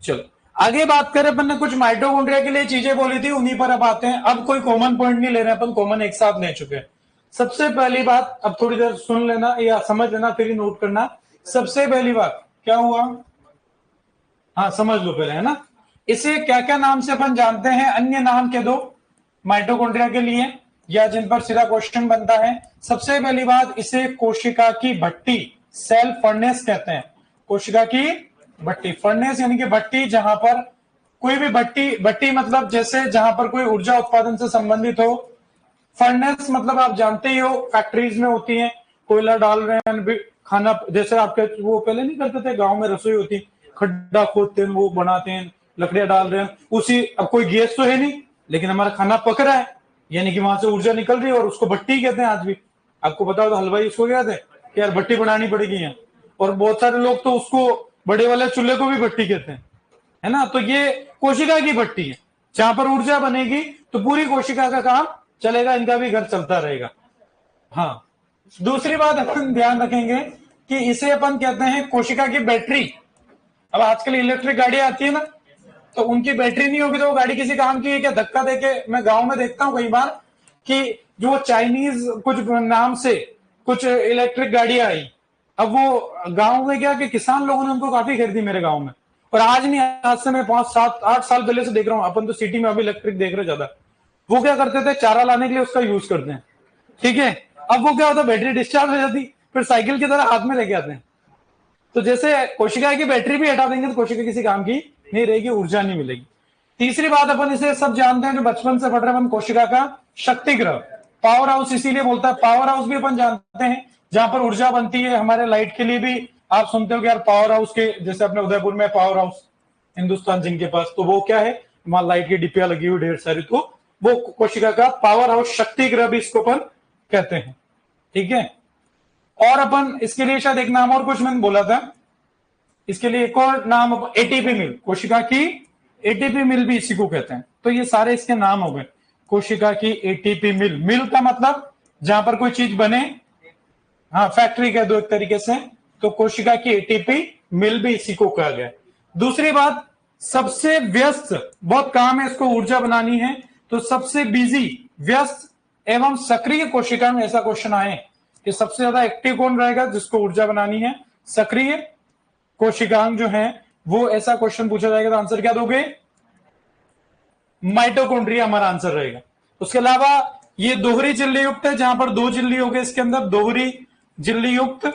चलो आगे बात करें, अपन ने कुछ माइटोकॉन्ड्रिया के लिए चीजें बोली थी, उन्हीं पर अब आते हैं। अब कोई कॉमन पॉइंट नहीं ले रहे, अपन कॉमन एक साथ ले चुके हैं। सबसे पहली बात, अब थोड़ी देर सुन लेना या समझ लेना, फिर ही नोट करना। सबसे पहली बात क्या हुआ? हाँ समझ लो पहले, है ना। इसे क्या क्या नाम से अपन जानते हैं? अन्य नाम के दो माइटोकॉन्ड्रिया के लिए, या जिन पर सीधा क्वेश्चन बनता है। सबसे पहली बात, इसे कोशिका की भट्टी, सेल फर्नेस कहते हैं। कोशिका की भट्टी, फर्नेस यानी कि भट्टी, जहां पर कोई भी भट्टी, भट्टी मतलब जैसे जहां पर कोई ऊर्जा उत्पादन से संबंधित हो, फर्नेस मतलब आप जानते ही हो, फैक्ट्रीज में होती हैं, कोयला डाल रहे हैं, खाना जैसे आपके वो पहले नहीं करते थे, गांव में रसोई होती, खड्डा खोदते हैं, वो बनाते हैं, लकड़ियां डाल रहे हैं उसी, अब कोई गैस तो है नहीं, लेकिन हमारा खाना पक रहा है, यानी कि वहां से ऊर्जा निकल रही है, और उसको भट्टी कहते हैं आज भी। आपको पता हो तो हलवाई उसको कहते हैं कि यार भट्टी बनानी पड़ेगी यहाँ, और बहुत सारे लोग तो उसको बड़े वाले चूल्हे को भी भट्टी कहते हैं, है ना। तो ये कोशिका की भट्टी है, जहां पर ऊर्जा बनेगी तो पूरी कोशिका का काम चलेगा, इनका भी घर चलता रहेगा। हाँ, दूसरी बात अपन ध्यान रखेंगे कि इसे अपन कहते हैं कोशिका की बैटरी। अब आजकल इलेक्ट्रिक गाड़ी आती है ना, तो उनकी बैटरी नहीं होगी तो वो गाड़ी किसी काम की है क्या? धक्का देके, मैं गांव में देखता हूं कई बार कि जो चाइनीज कुछ नाम से कुछ इलेक्ट्रिक गाड़ियां आई, अब वो गांव में क्या कि किसान लोगों ने उनको काफी खरीदी मेरे गांव में, और आज नहीं, आज से मैं 5 7 8 साल पहले से देख रहा हूं, अपन तो सिटी में अभी इलेक्ट्रिक देख रहे ज्यादा। वो क्या करते थे, चारा लाने के लिए उसका यूज करते हैं, ठीक है। अब वो क्या होता है, बैटरी डिस्चार्ज हो जाती, फिर साइकिल की तरह हाथ में लेके आते हैं। तो जैसे कोशिका की बैटरी भी हटा देंगे तो कोशिका किसी काम की नहीं रहेगी, ऊर्जा नहीं मिलेगी। तीसरी बात, अपन इसे सब जानते हैं जो बचपन से पढ़ रहे हैं, अपन कोशिका का शक्ति ग्रह, पावर हाउस इसीलिए बोलता है। पावर हाउस भी अपन जानते हैं जहां पर ऊर्जा बनती है, हमारे लाइट के लिए भी आप सुनते हो कि यार पावर हाउस के, जैसे अपने उदयपुर में पावर हाउस हिंदुस्तान जिनके पास, तो वो क्या है, वहां लाइट की डिपिया लगी हुई ढेर सारी, तो वो कोशिका का पावर हाउस, शक्ति ग्रह भी इसको अपन कहते हैं, ठीक है। और अपन इसके लिए शायद एक नाम और कुछ मैंने बोला था, इसके लिए एक और नाम एटीपी मिल, कोशिका की एटीपी मिल भी इसी को कहते हैं। तो ये सारे इसके नाम हो गए, कोशिका की एटीपी मिल। मिल का मतलब जहां पर कोई चीज बने, हाँ फैक्ट्री कह दो एक तरीके से, तो कोशिका की एटीपी मिल भी इसी को कहा गया। दूसरी बात, सबसे व्यस्त, बहुत काम है इसको ऊर्जा बनानी है, तो सबसे बिजी, व्यस्त एवं सक्रिय कोशिका में ऐसा क्वेश्चन आए कि सबसे ज्यादा एक्टिव कौन रहेगा जिसको ऊर्जा बनानी है, सक्रिय कोशिकांग जो है वो, ऐसा क्वेश्चन पूछा जाएगा तो आंसर क्या दोगे, माइटोकॉन्ड्रिया हमारा आंसर रहेगा। उसके अलावा ये दोहरी झिल्ली युक्त है, जहां पर 2 झिल्ली हो गए इसके अंदर, दोहरी झिल्ली युक्त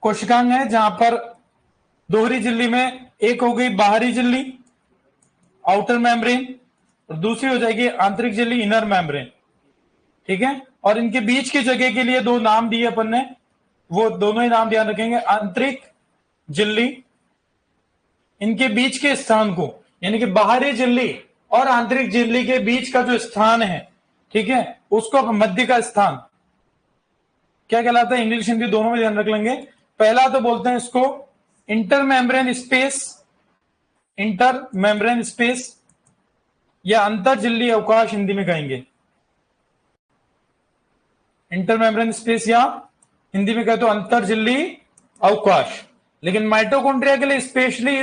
कोशिकांग है, जहां पर दोहरी झिल्ली में एक हो गई बाहरी झिल्ली, आउटर मेम्ब्रेन, और दूसरी हो जाएगी आंतरिक झिल्ली, इनर मेम्ब्रेन, ठीक है। और इनके बीच की जगह के लिए 2 नाम दिए अपन ने, वो दोनों ही नाम ध्यान रखेंगे, आंतरिक झिल्ली, इनके बीच के स्थान को, यानी कि बाहरी झिल्ली और आंतरिक झिल्ली के बीच का जो स्थान है, ठीक है, उसको मध्य का स्थान क्या कहलाता है, इंग्लिश हिंदी दोनों में ध्यान रख लेंगे। पहला तो बोलते हैं इसको inter membrane space, inter membrane space, या अंतर झिल्ली अवकाश हिंदी में कहेंगे, इंटर मेम्ब्रेन स्पेस, या हिंदी में कहे तो अंतर झिल्ली अवकाश। लेकिन माइटोकॉन्ड्रिया के लिए स्पेशली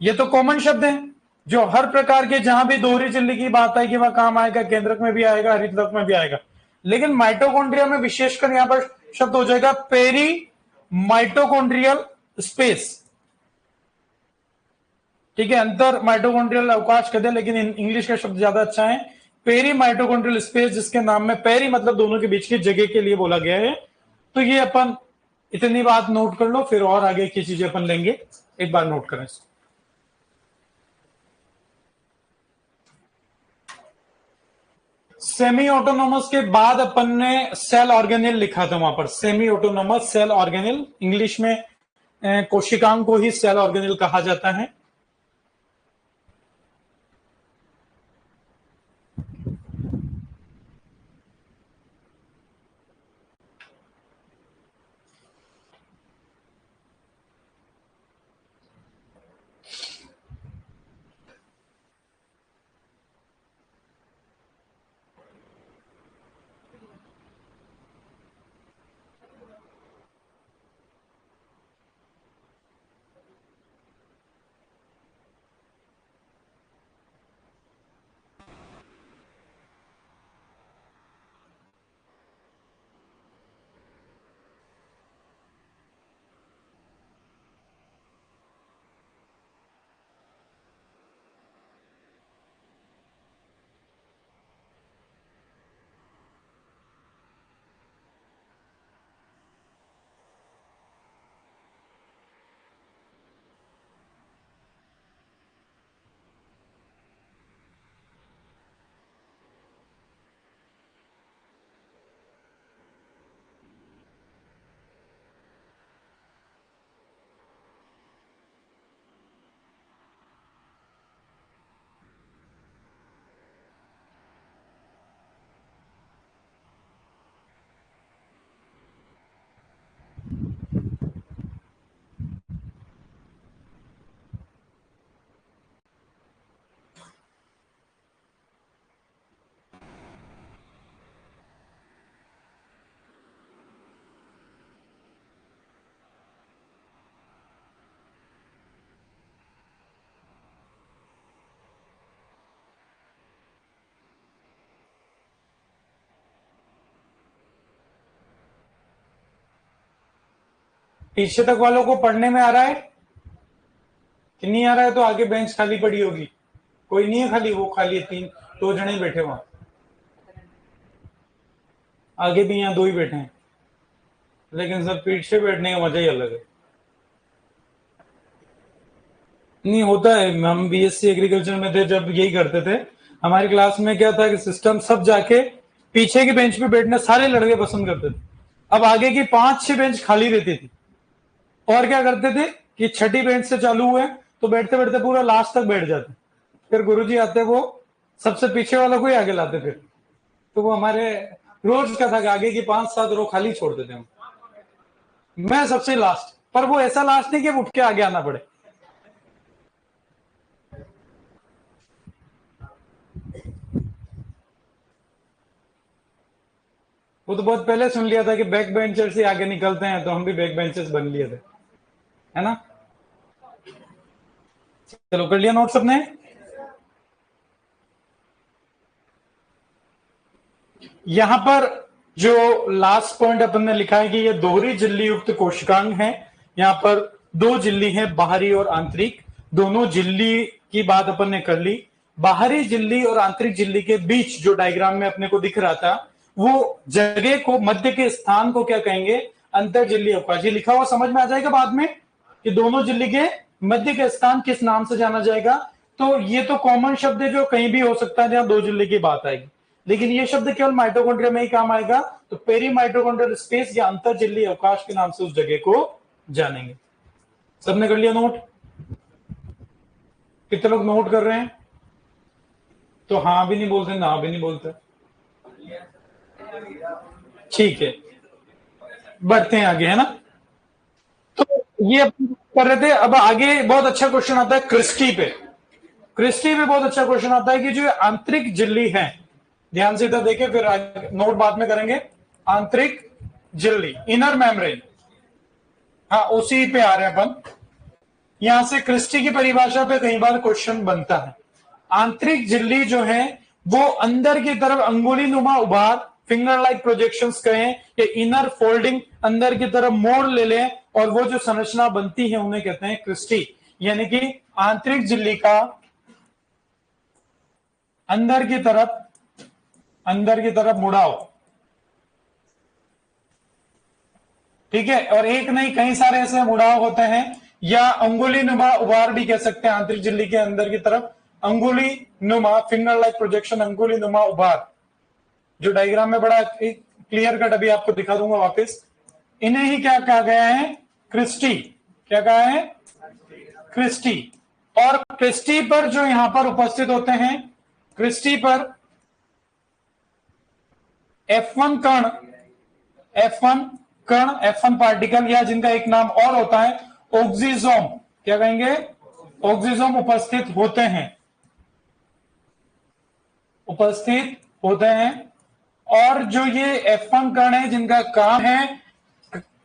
ये तो कॉमन शब्द है, जो हर प्रकार के जहां भी दोहरी झिल्ली की बात आएगी वहां काम आएगा, केंद्रक में भी आएगा, हरितलक में भी आएगा। लेकिन माइटोकॉन्ड्रिया में विशेषकर यहां पर शब्द हो जाएगा पेरी माइटोकॉन्ड्रियल स्पेस, ठीक है, अंतर माइटोकॉन्ड्रियल अवकाश कहते हैं, लेकिन इंग्लिश का शब्द ज्यादा अच्छा है, पेरी माइटोकॉन्ड्रियल स्पेस, जिसके नाम में पेरी मतलब दोनों के बीच की जगह के लिए बोला गया है। तो ये अपन इतनी बात नोट कर लो, फिर और आगे की चीजें अपन लेंगे, एक बार नोट करें इसको। सेमी ऑटोनोमस के बाद अपन ने सेल ऑर्गेनिल लिखा था वहां पर, semi autonomous cell organelle, English में कोशिकाओं को ही सेल ऑर्गेनिल कहा जाता है। पीछे तक वालों को पढ़ने में आ रहा है कि नहीं आ रहा है? तो आगे बेंच खाली पड़ी होगी, कोई नहीं है खाली, वो खाली है, 2 जने ही बैठे वहां, आगे भी यहाँ 2 ही बैठे हैं, लेकिन सर पीछे बैठने का मजा ही अलग है। नहीं होता है, हम बीएससी एग्रीकल्चर में थे जब यही करते थे। हमारी क्लास में क्या था कि सिस्टम सब जाके पीछे की बेंच पे बैठना सारे लड़के पसंद करते थे। अब आगे की 5-6 बेंच खाली रहती थी, और क्या करते थे कि छठी बेंच से चालू हुए तो बैठते बैठते पूरा लास्ट तक बैठ जाते, फिर गुरुजी आते, वो सबसे पीछे वालों को ही आगे लाते। फिर तो वो हमारे रोज का था कि आगे की 5-7 रो खाली छोड़ देते हम। मैं सबसे लास्ट, पर वो ऐसा लास्ट नहीं कि उठ के आगे आना पड़े। वो तो बहुत पहले सुन लिया था कि बैक बेंचर्स ही आगे निकलते हैं, तो हम भी बैक बेंचर्स बन लिए थे, है ना। चलो कर लिया नोट सबने? यहां पर जो लास्ट पॉइंट अपन ने लिखा है कि ये दोहरी झिल्ली युक्त कोशिकांग है। यहां पर 2 झिल्ली है, बाहरी और आंतरिक। दोनों झिल्ली की बात अपन ने कर ली। बाहरी झिल्ली और आंतरिक झिल्ली के बीच जो डायग्राम में अपने को दिख रहा था, वो जगह को, मध्य के स्थान को क्या कहेंगे? अंतर झिल्ली अवकाश। ये लिखा हुआ समझ में आ जाएगा बाद में कि दोनों झिल्ली के मध्य के स्थान किस नाम से जाना जाएगा। तो ये तो कॉमन शब्द है जो कहीं भी हो सकता है जहां 2 झिल्ली की बात आएगी, लेकिन ये शब्द केवल माइटोकॉन्ड्रिया में ही काम आएगा। तो पेरी माइटोकॉन्ड्रियल स्पेस या अंतर झिल्ली अवकाश के नाम से उस जगह को जानेंगे। सबने कर लिया नोट? कितने लोग नोट कर रहे हैं? तो हाँ भी नहीं बोलते, ना भी नहीं बोलते। ठीक है, बढ़ते हैं आगे, है ना। तो ये अपन कर रहे थे। अब आगे बहुत अच्छा क्वेश्चन आता है क्रिस्टी पे। क्रिस्टी पे बहुत अच्छा क्वेश्चन आता है कि जो आंतरिक झिल्ली है, ध्यान से इधर देखें, फिर नोट बाद में करेंगे। आंतरिक झिल्ली, इनर मेम्ब्रेन, हाँ उसी पे आ रहे हैं अपन। यहां से क्रिस्टी की परिभाषा पे कई बार क्वेश्चन बनता है। आंतरिक झिल्ली जो है वो अंदर की तरफ अंगुली नुमा उभार, फिंगर लाइक प्रोजेक्शंस कहें या इनर फोल्डिंग, अंदर की तरफ मोड़ ले लें, और वो जो संरचना बनती है उन्हें कहते हैं क्रिस्टी। यानी कि आंतरिक झिल्ली का अंदर की तरफ मुड़ाव, ठीक है। और एक नहीं, कई सारे ऐसे मुड़ाव होते हैं, या अंगुली नुमा उभार भी कह सकते हैं। आंतरिक झिल्ली के अंदर की तरफ अंगुली नुमा, फिंगर लाइक प्रोजेक्शन, अंगुली नुमा उभार, जो डायग्राम में बड़ा क्लियर कट अभी आपको दिखा दूंगा वापस। इन्हें ही क्या कहा गया है? क्रिस्टी। क्या कहा है? क्रिस्टी। और क्रिस्टी पर जो यहां पर उपस्थित होते हैं, क्रिस्टी पर F1 F1 पार्टिकल, या जिनका एक नाम और होता है ऑक्सीजोम, क्या कहेंगे? ऑक्सीजोम उपस्थित होते हैं। और जो ये F1 कण है, जिनका काम है,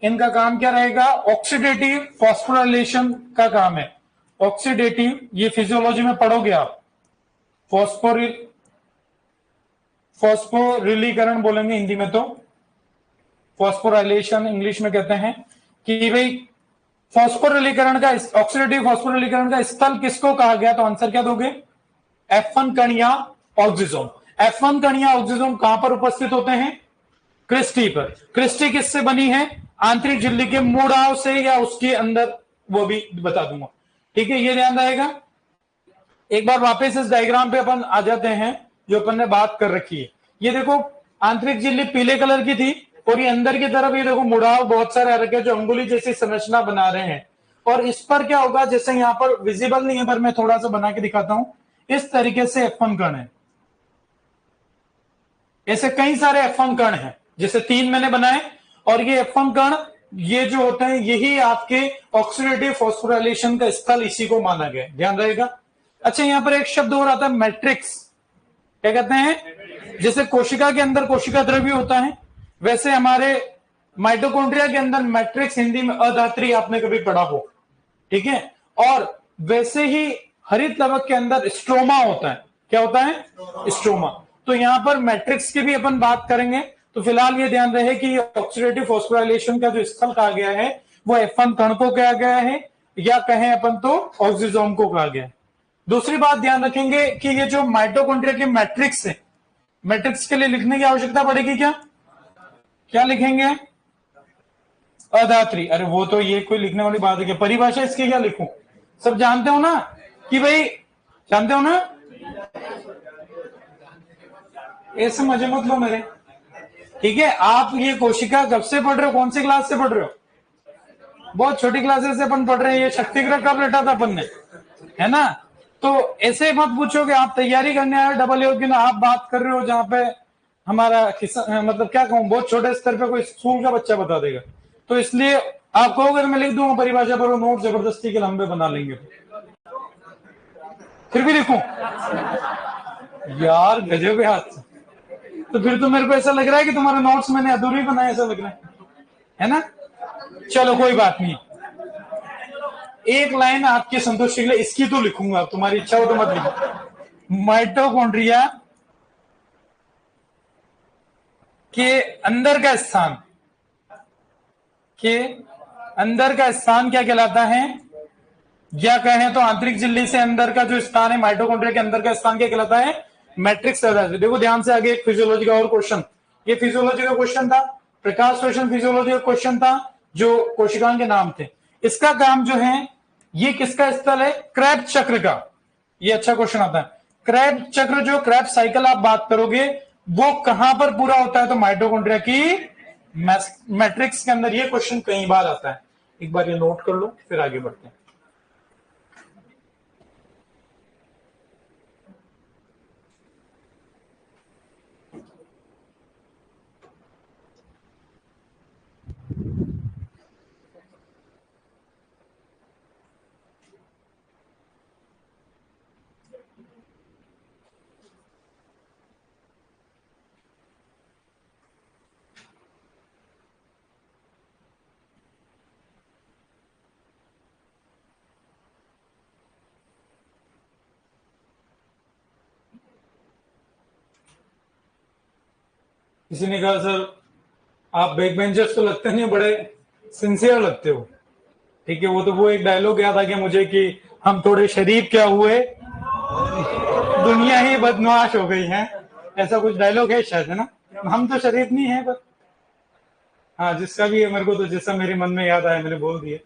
इनका काम क्या रहेगा? ऑक्सीडेटिव फॉस्फोराइलेशन का काम है। ऑक्सीडेटिव, ये फिजियोलॉजी में पढ़ोगे आप, फॉस्फोरिलीकरण बोलेंगे हिंदी में, तो फॉस्फोराइलेशन इंग्लिश में कहते हैं। कि भाई फॉस्फोरिलीकरण का, ऑक्सीडेटिव फॉस्फोरिलीकरण का स्थल किसको कहा गया? तो आंसर क्या दोगे? F1 कण या ऑक्सीजोम। F1 कण या ऑक्सीजोम कहां पर उपस्थित होते हैं? क्रिस्टी पर। क्रिस्टी किससे बनी है? आंतरिक झिल्ली के मुड़ाव से, या उसके अंदर, वो भी बता दूंगा, ठीक है। ये ध्यान रहेगा। एक बार वापस इस डायग्राम पे अपन आ जाते हैं जो अपन ने बात कर रखी है। ये देखो, आंतरिक झिल्ली पीले कलर की थी, और ये अंदर की तरफ ये देखो मुड़ाव बहुत सारे आ रखे हैं जो अंगुली जैसी संरचना बना रहे हैं। और इस पर क्या होगा, जैसे यहां पर विजिबल नहीं है पर मैं थोड़ा सा बना के दिखाता हूं, इस तरीके से F1 कण है। ऐसे कई सारे F1 कण हैं, जैसे 3 मैंने बनाए, और ये F1 कण, ये जो होते हैं, यही आपके ऑक्सीडेटिव फॉस्फोराइलेशन का स्थल, इसी को माना गया, ध्यान रहेगा। अच्छा, यहां पर एक शब्द और आता है मैट्रिक्स। क्या कहते हैं? जैसे कोशिका के अंदर कोशिका द्रव्य होता है, वैसे हमारे माइटोकॉन्ड्रिया के अंदर मैट्रिक्स, हिंदी में अधात्री, आपने कभी पढ़ा हो, ठीक है। और वैसे ही हरित लवक के अंदर स्ट्रोमा होता है। क्या होता है? स्ट्रोमा। तो यहां पर मैट्रिक्स की भी अपन बात करेंगे। तो फिलहाल ये ध्यान रहे कि ऑक्सीडेटिव फॉस्फोराइलेशन का जो स्थल कहा गया है वो F1 कण को कहा गया है, या कहें अपन तो ऑक्सीजोम को कहा गया है। दूसरी बात ध्यान रखेंगे कि ये जो माइटोकॉन्ड्रिया की मैट्रिक्स है, मैट्रिक्स के लिए लिखने की आवश्यकता पड़ेगी क्या? क्या लिखेंगे? अधात्री। अरे वो तो ये कोई लिखने वाली बात है क्या? परिभाषा इसकी क्या लिखूं? सब जानते हो ना कि भाई, जानते हो ना? ऐसे मजे मत लो मेरे, ठीक है? आप ये कोशिका कब से पढ़ रहे हो? कौन सी क्लास से पढ़ रहे हो? बहुत छोटी क्लासेस से अपन पढ़ रहे हैं। ये शक्तिग्रह कब रटा था अपन ने, है ना? तो ऐसे मत पूछो कि आप तैयारी करने आए डबल योग की ना, आप बात कर रहे हो जहां पे हमारा मतलब क्या कहूं, बहुत छोटे स्तर पे कोई स्कूल का बच्चा बता देगा। तो इसलिए आप कहोगे मैं लिख दूंगा परिभाषा पर, नोट जबरदस्ती के लंबे बना लेंगे। फिर भी लिखूं यार? गजब है हाथ। तो फिर तो मेरे को ऐसा लग रहा है कि तुम्हारे नोट्स मैंने अधूरी बनाए, ऐसा लग रहा है ना? चलो कोई बात नहीं, एक लाइन आपकी संतुष्टि के लिए इसकी तो लिखूंगा, तुम्हारी इच्छा हो तो मत लिखो। माइटोकॉन्ड्रिया के अंदर का स्थान, के अंदर का स्थान क्या कहलाता है? या कहें तो आंतरिक झिल्ली से अंदर का जो स्थान है माइटोकॉन्ड्रिया के अंदर का स्थान क्या कहलाता है? मैट्रिक्स। देखो ध्यान से, आगे एक फिजियोलॉजी का और क्वेश्चन, ये फिजियोलॉजी का क्वेश्चन था, प्रकाश रोशन फिजियोलॉजी का क्वेश्चन था, जो कोशिकाओं के नाम थे। इसका काम जो है, ये किसका स्थल है? क्रेब्स चक्र का। ये अच्छा क्वेश्चन आता है। क्रेब्स चक्र, जो क्रेब्स साइकिल आप बात करोगे, वो कहां पर पूरा होता है? तो माइटोकॉन्ड्रिया की मैट्रिक्स के अंदर। ये क्वेश्चन कई बार आता है, एक बार ये नोट कर लो, फिर आगे बढ़ते हैं। किसी ने कहा सर आप बैक बेंचर्स तो लगते नहीं, बड़े सिंसियर लगते हो। ठीक है, वो एक डायलॉग याद आ गया मुझे कि हम थोड़े शरीफ क्या हुए, दुनिया ही बदमाश हो गई है। ऐसा कुछ डायलॉग है शायद, है ना? हम तो शरीफ नहीं है, पर हाँ जिसका भी है, मेरे को तो जैसा मेरे मन में याद आया मैंने बोल दिया।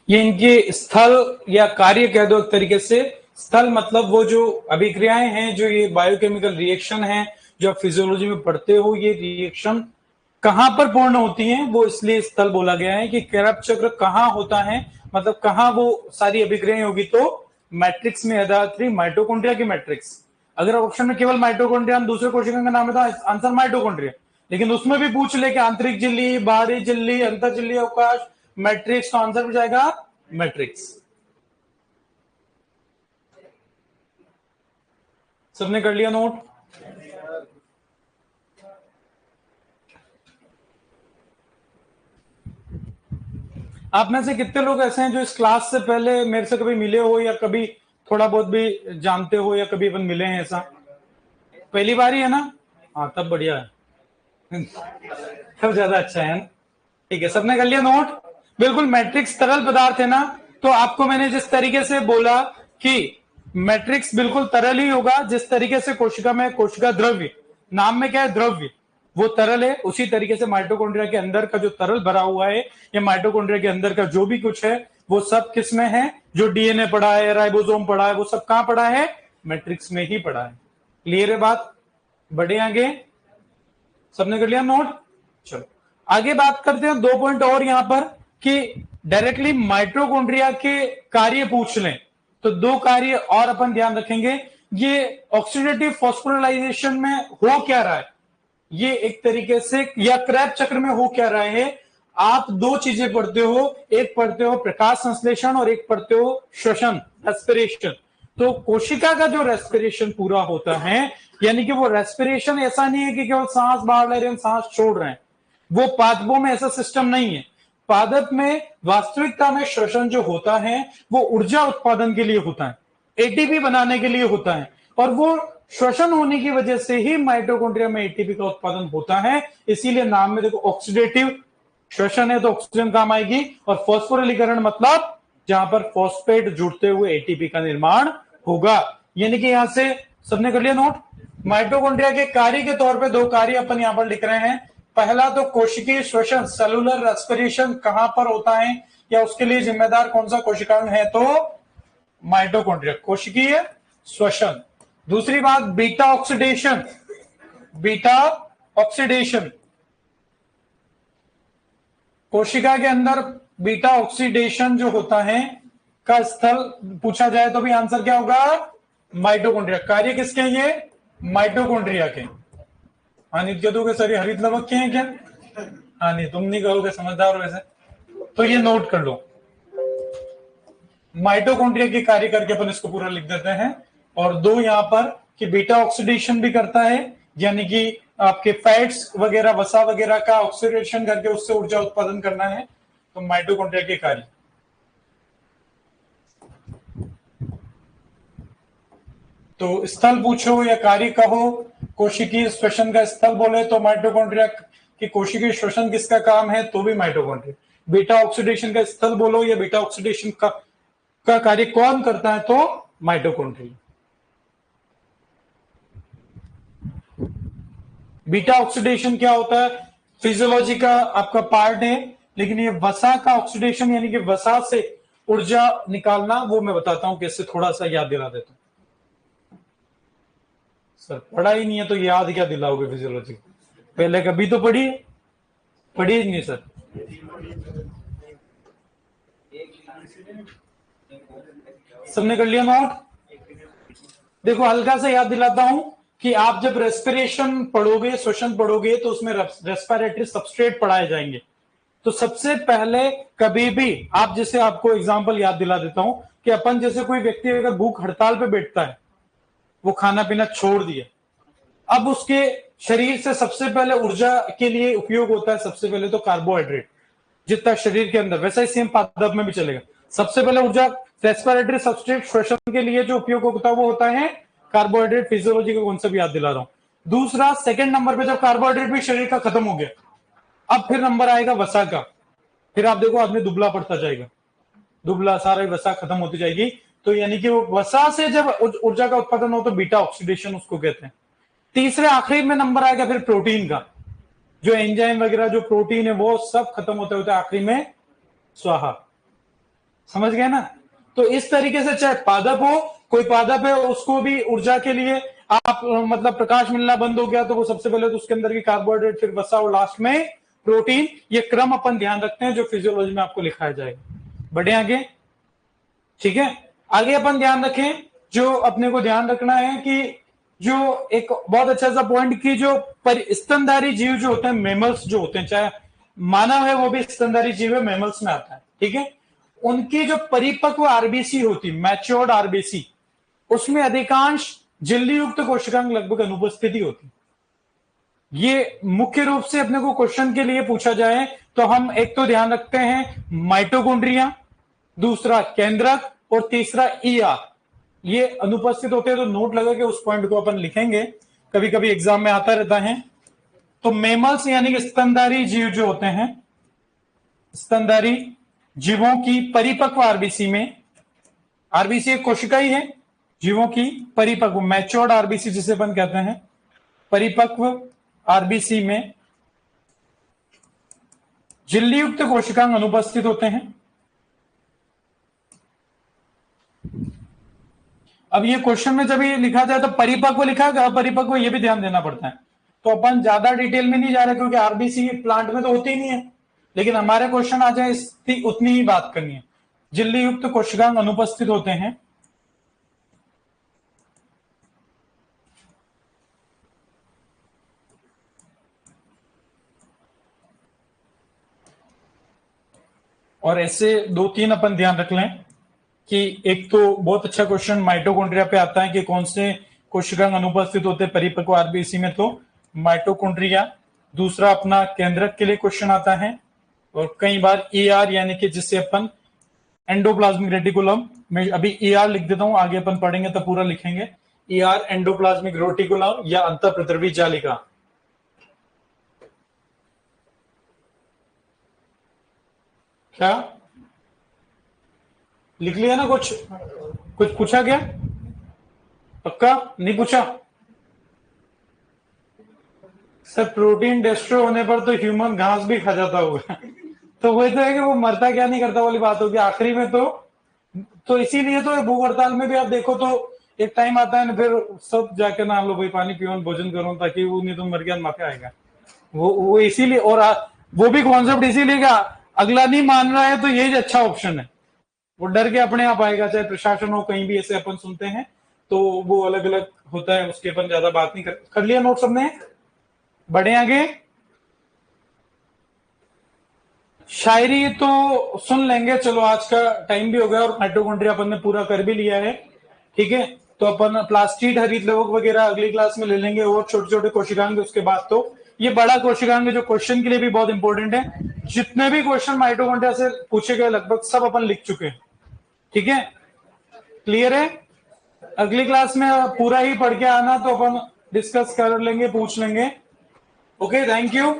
ये इनके स्थल या कार्य कह दो एक तरीके से। स्थल मतलब वो जो अभिक्रियाएं हैं, जो ये बायोकेमिकल रिएक्शन है, जो आप फिजियोलॉजी में पढ़ते हो, ये रिएक्शन कहां पर पूर्ण होती हैं, वो इसलिए स्थल बोला गया है। कि क्रेब्स चक्र कहां होता है, मतलब कहां वो सारी अभिक्रियाएं होगी, तो मैट्रिक्स में, अदात्री माइटोकॉन्ड्रिया की मैट्रिक्स। अगर ऑप्शन में केवल माइटोकॉन्ड्रिया, दूसरे कोशिका का नाम है तो आंसर माइटोकॉन्ड्रिया। लेकिन उसमें भी पूछ ले कि आंतरिक झिल्ली, बाहरी झिल्ली, अंतर झिल्ली अवकाश, मैट्रिक्स, तो आंसर भी जाएगा मैट्रिक्स। सबने कर लिया नोट? आप में से कितने लोग ऐसे हैं जो इस क्लास से पहले मेरे से कभी मिले हो या कभी थोड़ा बहुत भी जानते हो या कभी अपन मिले हैं ऐसा? पहली बार ही है ना? हाँ, तब बढ़िया है। तब ज्यादा अच्छा है ना? ठीक है, सबने कर लिया नोट? बिल्कुल, मैट्रिक्स तरल पदार्थ है ना, तो आपको मैंने जिस तरीके से बोला कि मैट्रिक्स बिल्कुल तरल ही होगा, जिस तरीके से कोशिका में कोशिका द्रव्य, नाम में क्या है द्रव्य, वो तरल है, उसी तरीके से माइटोकॉन्ड्रिया के अंदर का जो तरल भरा हुआ है या माइटोकॉन्ड्रिया के अंदर का जो भी कुछ है वो सब किस में है? जो डीएनए पड़ा है, राइबोसोम पड़ा है, वो सब कहां पड़ा है? मैट्रिक्स में ही पड़ा है। क्लियर है बात? बढ़े आगे? सबने कर लिया नोट? चलो आगे बात करते हैं। 2 पॉइंट और यहां पर कि डायरेक्टली माइटोकॉन्ड्रिया के कार्य पूछ लें तो 2 कार्य और अपन ध्यान रखेंगे। ये ऑक्सीडेटिव फॉस्फोराइलेशन में हो क्या रहा है, ये एक तरीके से, या क्रैब चक्र में हो क्या रहा है। आप 2 चीजें पढ़ते हो, एक पढ़ते हो प्रकाश संश्लेषण और एक पढ़ते हो श्वसन, रेस्पिरेशन। तो कोशिका का जो रेस्पिरेशन पूरा होता है, यानी कि वो रेस्पिरेशन ऐसा नहीं है कि केवल सांस बाहर ले रहे हैं, सांस छोड़ रहे हैं, वो पादपों में ऐसा सिस्टम नहीं है। पादप में वास्तविकता में श्वसन जो होता है वो ऊर्जा उत्पादन के लिए होता है, एटीपी बनाने के लिए होता है, और वो श्वसन होने की वजह से ही माइटोकॉन्ड्रिया में एटीपी का उत्पादन होता है। इसीलिए नाम में देखो ऑक्सीडेटिव श्वसन है तो ऑक्सीजन काम आएगी, और फॉस्फोरिलीकरण मतलब जहां पर फॉस्फेट जुड़ते हुए एटीपी का निर्माण होगा। यानी कि यहां से सबने कर लिया नोट? माइटोकॉन्ड्रिया के कार्य के तौर पे 2 कार्य अपन यहां पर लिख रहे हैं। पहला तो कोशिकीय श्वसन, सेलुलर रेस्पिरेशन कहां पर होता है या उसके लिए जिम्मेदार कौन सा कोशिकांग है? तो माइटोकॉन्ड्रिया, कोशिकीय श्वसन। दूसरी बात बीटा ऑक्सीडेशन, बीटा ऑक्सीडेशन, कोशिका के अंदर बीटा ऑक्सीडेशन जो होता है का स्थल पूछा जाए तो भी आंसर क्या होगा? माइटोकॉन्ड्रिया। कार्य किसके हैं ये? माइटोकॉन्ड्रिया के। हाँ नहीं कहोगे सर ये हरित लवक के हैं क्या? हाँ नहीं, तुम नहीं कहोगे, समझदार हो वैसे, तो ये नोट कर लो। माइटोकॉन्ड्रिया के कार्य करके अपन इसको पूरा लिख देते हैं। और 2 यहां पर कि बीटा ऑक्सीडेशन भी करता है, यानी कि आपके फैट्स वगैरह, वसा वगैरह का ऑक्सीडेशन करके उससे ऊर्जा उत्पादन करना है, तो माइटोकॉन्ड्रिया के कार्य। तो स्थल पूछो या कार्य कहो, कोशिकीय श्वसन का स्थल बोले तो माइटोकॉन्ड्रिया की कोशिकीय श्वसन किसका काम है? तो भी माइटोकॉन्ड्रिया। बीटा ऑक्सीडेशन का स्थल बोलो या बीटा ऑक्सीडेशन का कार्य कौन करता है? तो माइटोकॉन्ड्रिया। बीटा ऑक्सीडेशन क्या होता है? फिजियोलॉजी का आपका पार्ट है, लेकिन ये वसा का ऑक्सीडेशन यानी कि वसा से ऊर्जा निकालना, वो मैं बताता हूं कैसे, थोड़ा सा याद दिला देता हूं। सर पढ़ा ही नहीं है तो याद क्या दिलाओगे फिजियोलॉजी? पहले कभी तो पढ़ी ही नहीं सर। सबने कर लिया नोट? देखो हल्का से याद दिलाता हूं कि आप जब रेस्पिरेशन पढ़ोगे, श्वसन पढ़ोगे, तो उसमें रेस्पिरेटरी सबस्ट्रेट पढ़ाए जाएंगे। तो सबसे पहले कभी भी आप, जैसे आपको एग्जांपल याद दिला देता हूं कि अपन जैसे कोई व्यक्ति अगर भूख हड़ताल पे बैठता है, वो खाना पीना छोड़ दिया, अब उसके शरीर से सबसे पहले ऊर्जा के लिए उपयोग होता है सबसे पहले तो कार्बोहाइड्रेट, जितना शरीर के अंदर, वैसा ही सेम पादप में भी चलेगा। सबसे पहले ऊर्जा रेस्पिरेटरी सबस्ट्रेट श्वसन के लिए जो उपयोग होता है वो होता है कार्बोहाइड्रेट। फिजियोलॉजी का कॉन्सेप्ट याद दिला रहा हूं। दूसरा, सेकंड नंबर पे जब कार्बोहाइड्रेट भी शरीर का खत्म हो गया, अब फिर नंबर आएगा वसा का। फिर आप देखो आदमी दुबला पड़ता जाएगा, दुबला, सारा वसा खत्म होती जाएगी। तो यानी कि वसा से जब ऊर्जा का उत्पादन हो तो बीटा ऑक्सीडेशन उसको कहते हैं। तीसरे आखिरी में नंबर आएगा फिर प्रोटीन का, जो एंजाइम वगैरह जो प्रोटीन है वो सब खत्म होते होते आखिरी में स्वाहा। समझ गए ना? तो इस तरीके से चाहे पादप हो, कोई पादप है उसको भी ऊर्जा के लिए आप मतलब प्रकाश मिलना बंद हो गया तो वो सबसे पहले तो उसके अंदर की कार्बोहाइड्रेट, फिर वसा और लास्ट में प्रोटीन। ये क्रम अपन ध्यान रखते हैं जो फिजियोलॉजी में आपको लिखाया जाएगा। बढ़े आगे, ठीक है? आगे अपन ध्यान रखें, जो अपने को ध्यान रखना है कि जो एक बहुत अच्छा सा पॉइंट की जो स्तनधारी जीव जो होते हैं, मेमल्स जो होते हैं, चाहे मानव है वो भी स्तनधारी जीव है, मेमल्स में आता है, ठीक है? उनकी जो परिपक्व आरबीसी होती, मैच्योर्ड आरबीसी, उसमें अधिकांश झिल्ली युक्त कोशिकांग लगभग अनुपस्थिति होती। ये मुख्य रूप से अपने को क्वेश्चन के लिए पूछा जाए तो हम एक तो ध्यान रखते हैं माइटोकॉन्ड्रिया, दूसरा केंद्रक और तीसरा ईआर। ये अनुपस्थित होते हैं तो नोट लगा के उस पॉइंट को अपन लिखेंगे, कभी कभी एग्जाम में आता रहता है। तो मेमल्स यानी कि स्तनधारी जीव जो होते हैं, स्तनधारी जीवों की परिपक्व आरबीसी में, आरबीसी एक कोशिका ही है, जीवों की परिपक्व मैच्योर्ड आरबीसी जिसे अपन कहते हैं, परिपक्व आरबीसी में झिल्ली युक्त कोशिकांग अनुपस्थित होते हैं। अब ये क्वेश्चन में जब ये लिखा जाए तो परिपक्व लिखा है, अपरिपक्व ये भी ध्यान देना पड़ता है। तो अपन ज्यादा डिटेल में नहीं जा रहे क्योंकि आरबीसी प्लांट में तो होती ही नहीं है, लेकिन हमारे क्वेश्चन आ जाए इसकी उतनी ही बात करनी है। झिल्ली युक्त कोशिकांग अनुपस्थित होते हैं। और ऐसे 2-3 अपन ध्यान रख लें कि एक तो बहुत अच्छा क्वेश्चन माइटोकॉन्ड्रिया पे आता है कि कौन से कोशिकांग अनुपस्थित होते हैं परिपक्व आरबीसी में, तो माइटोकॉन्ड्रिया। दूसरा अपना केंद्रक के लिए क्वेश्चन आता है, और कई बार ईआर यानी कि जिससे अपन एंडोप्लाज्मिक रेटिकुलम में, अभी ईआर लिख देता हूं, आगे अपन पढ़ेंगे तो पूरा लिखेंगे। ईआर एंडोप्लाज्मिक रेटिकुलम या अंतःप्रद्रवी जालिका। क्या लिख लिया ना? कुछ कुछ पूछा क्या? पक्का नहीं पूछा? सर प्रोटीन डेस्ट्रो होने पर तो ह्यूमन घास भी खा जाता होगा। तो वही तो है कि वो मरता क्या नहीं करता वाली बात होगी आखिरी में। तो इसीलिए तो भूख हड़ताल में भी आप देखो तो एक टाइम आता है ना, फिर सब जाके ना लो भाई पानी पियो भोजन करो, ताकि वो नहीं तो मर गया माफी आएगा। वो इसीलिए, और वो भी कॉन्सेप्ट इसीलिए का अगला नहीं मान रहा है तो यही अच्छा ऑप्शन है। वो डर के अपने आप आएगा, चाहे प्रशासन हो कहीं भी ऐसे अपन सुनते हैं तो वो अलग अलग होता है, उसके अपन ज्यादा बात नहीं कर लिया नोट सबने? बढ़े आगे। शायरी तो सुन लेंगे, चलो आज का टाइम भी हो गया और माइटोकॉन्ड्रिया अपन ने पूरा कर भी लिया है। ठीक है, तो अपन प्लास्टिड हरित लवक वगैरह अगली क्लास में ले लेंगे, और छोटे छोटे कोशिकांग उसके बाद। तो ये बड़ा कोशिकांग जो क्वेश्चन के लिए भी बहुत इंपॉर्टेंट है, जितने भी क्वेश्चन माइटोकॉन्ड्रिया से पूछे गए लगभग सब अपन लिख चुके हैं। ठीक है, क्लियर है? अगली क्लास में पूरा ही पढ़ के आना तो अपन डिस्कस कर लेंगे, पूछ लेंगे। Okay, thank you.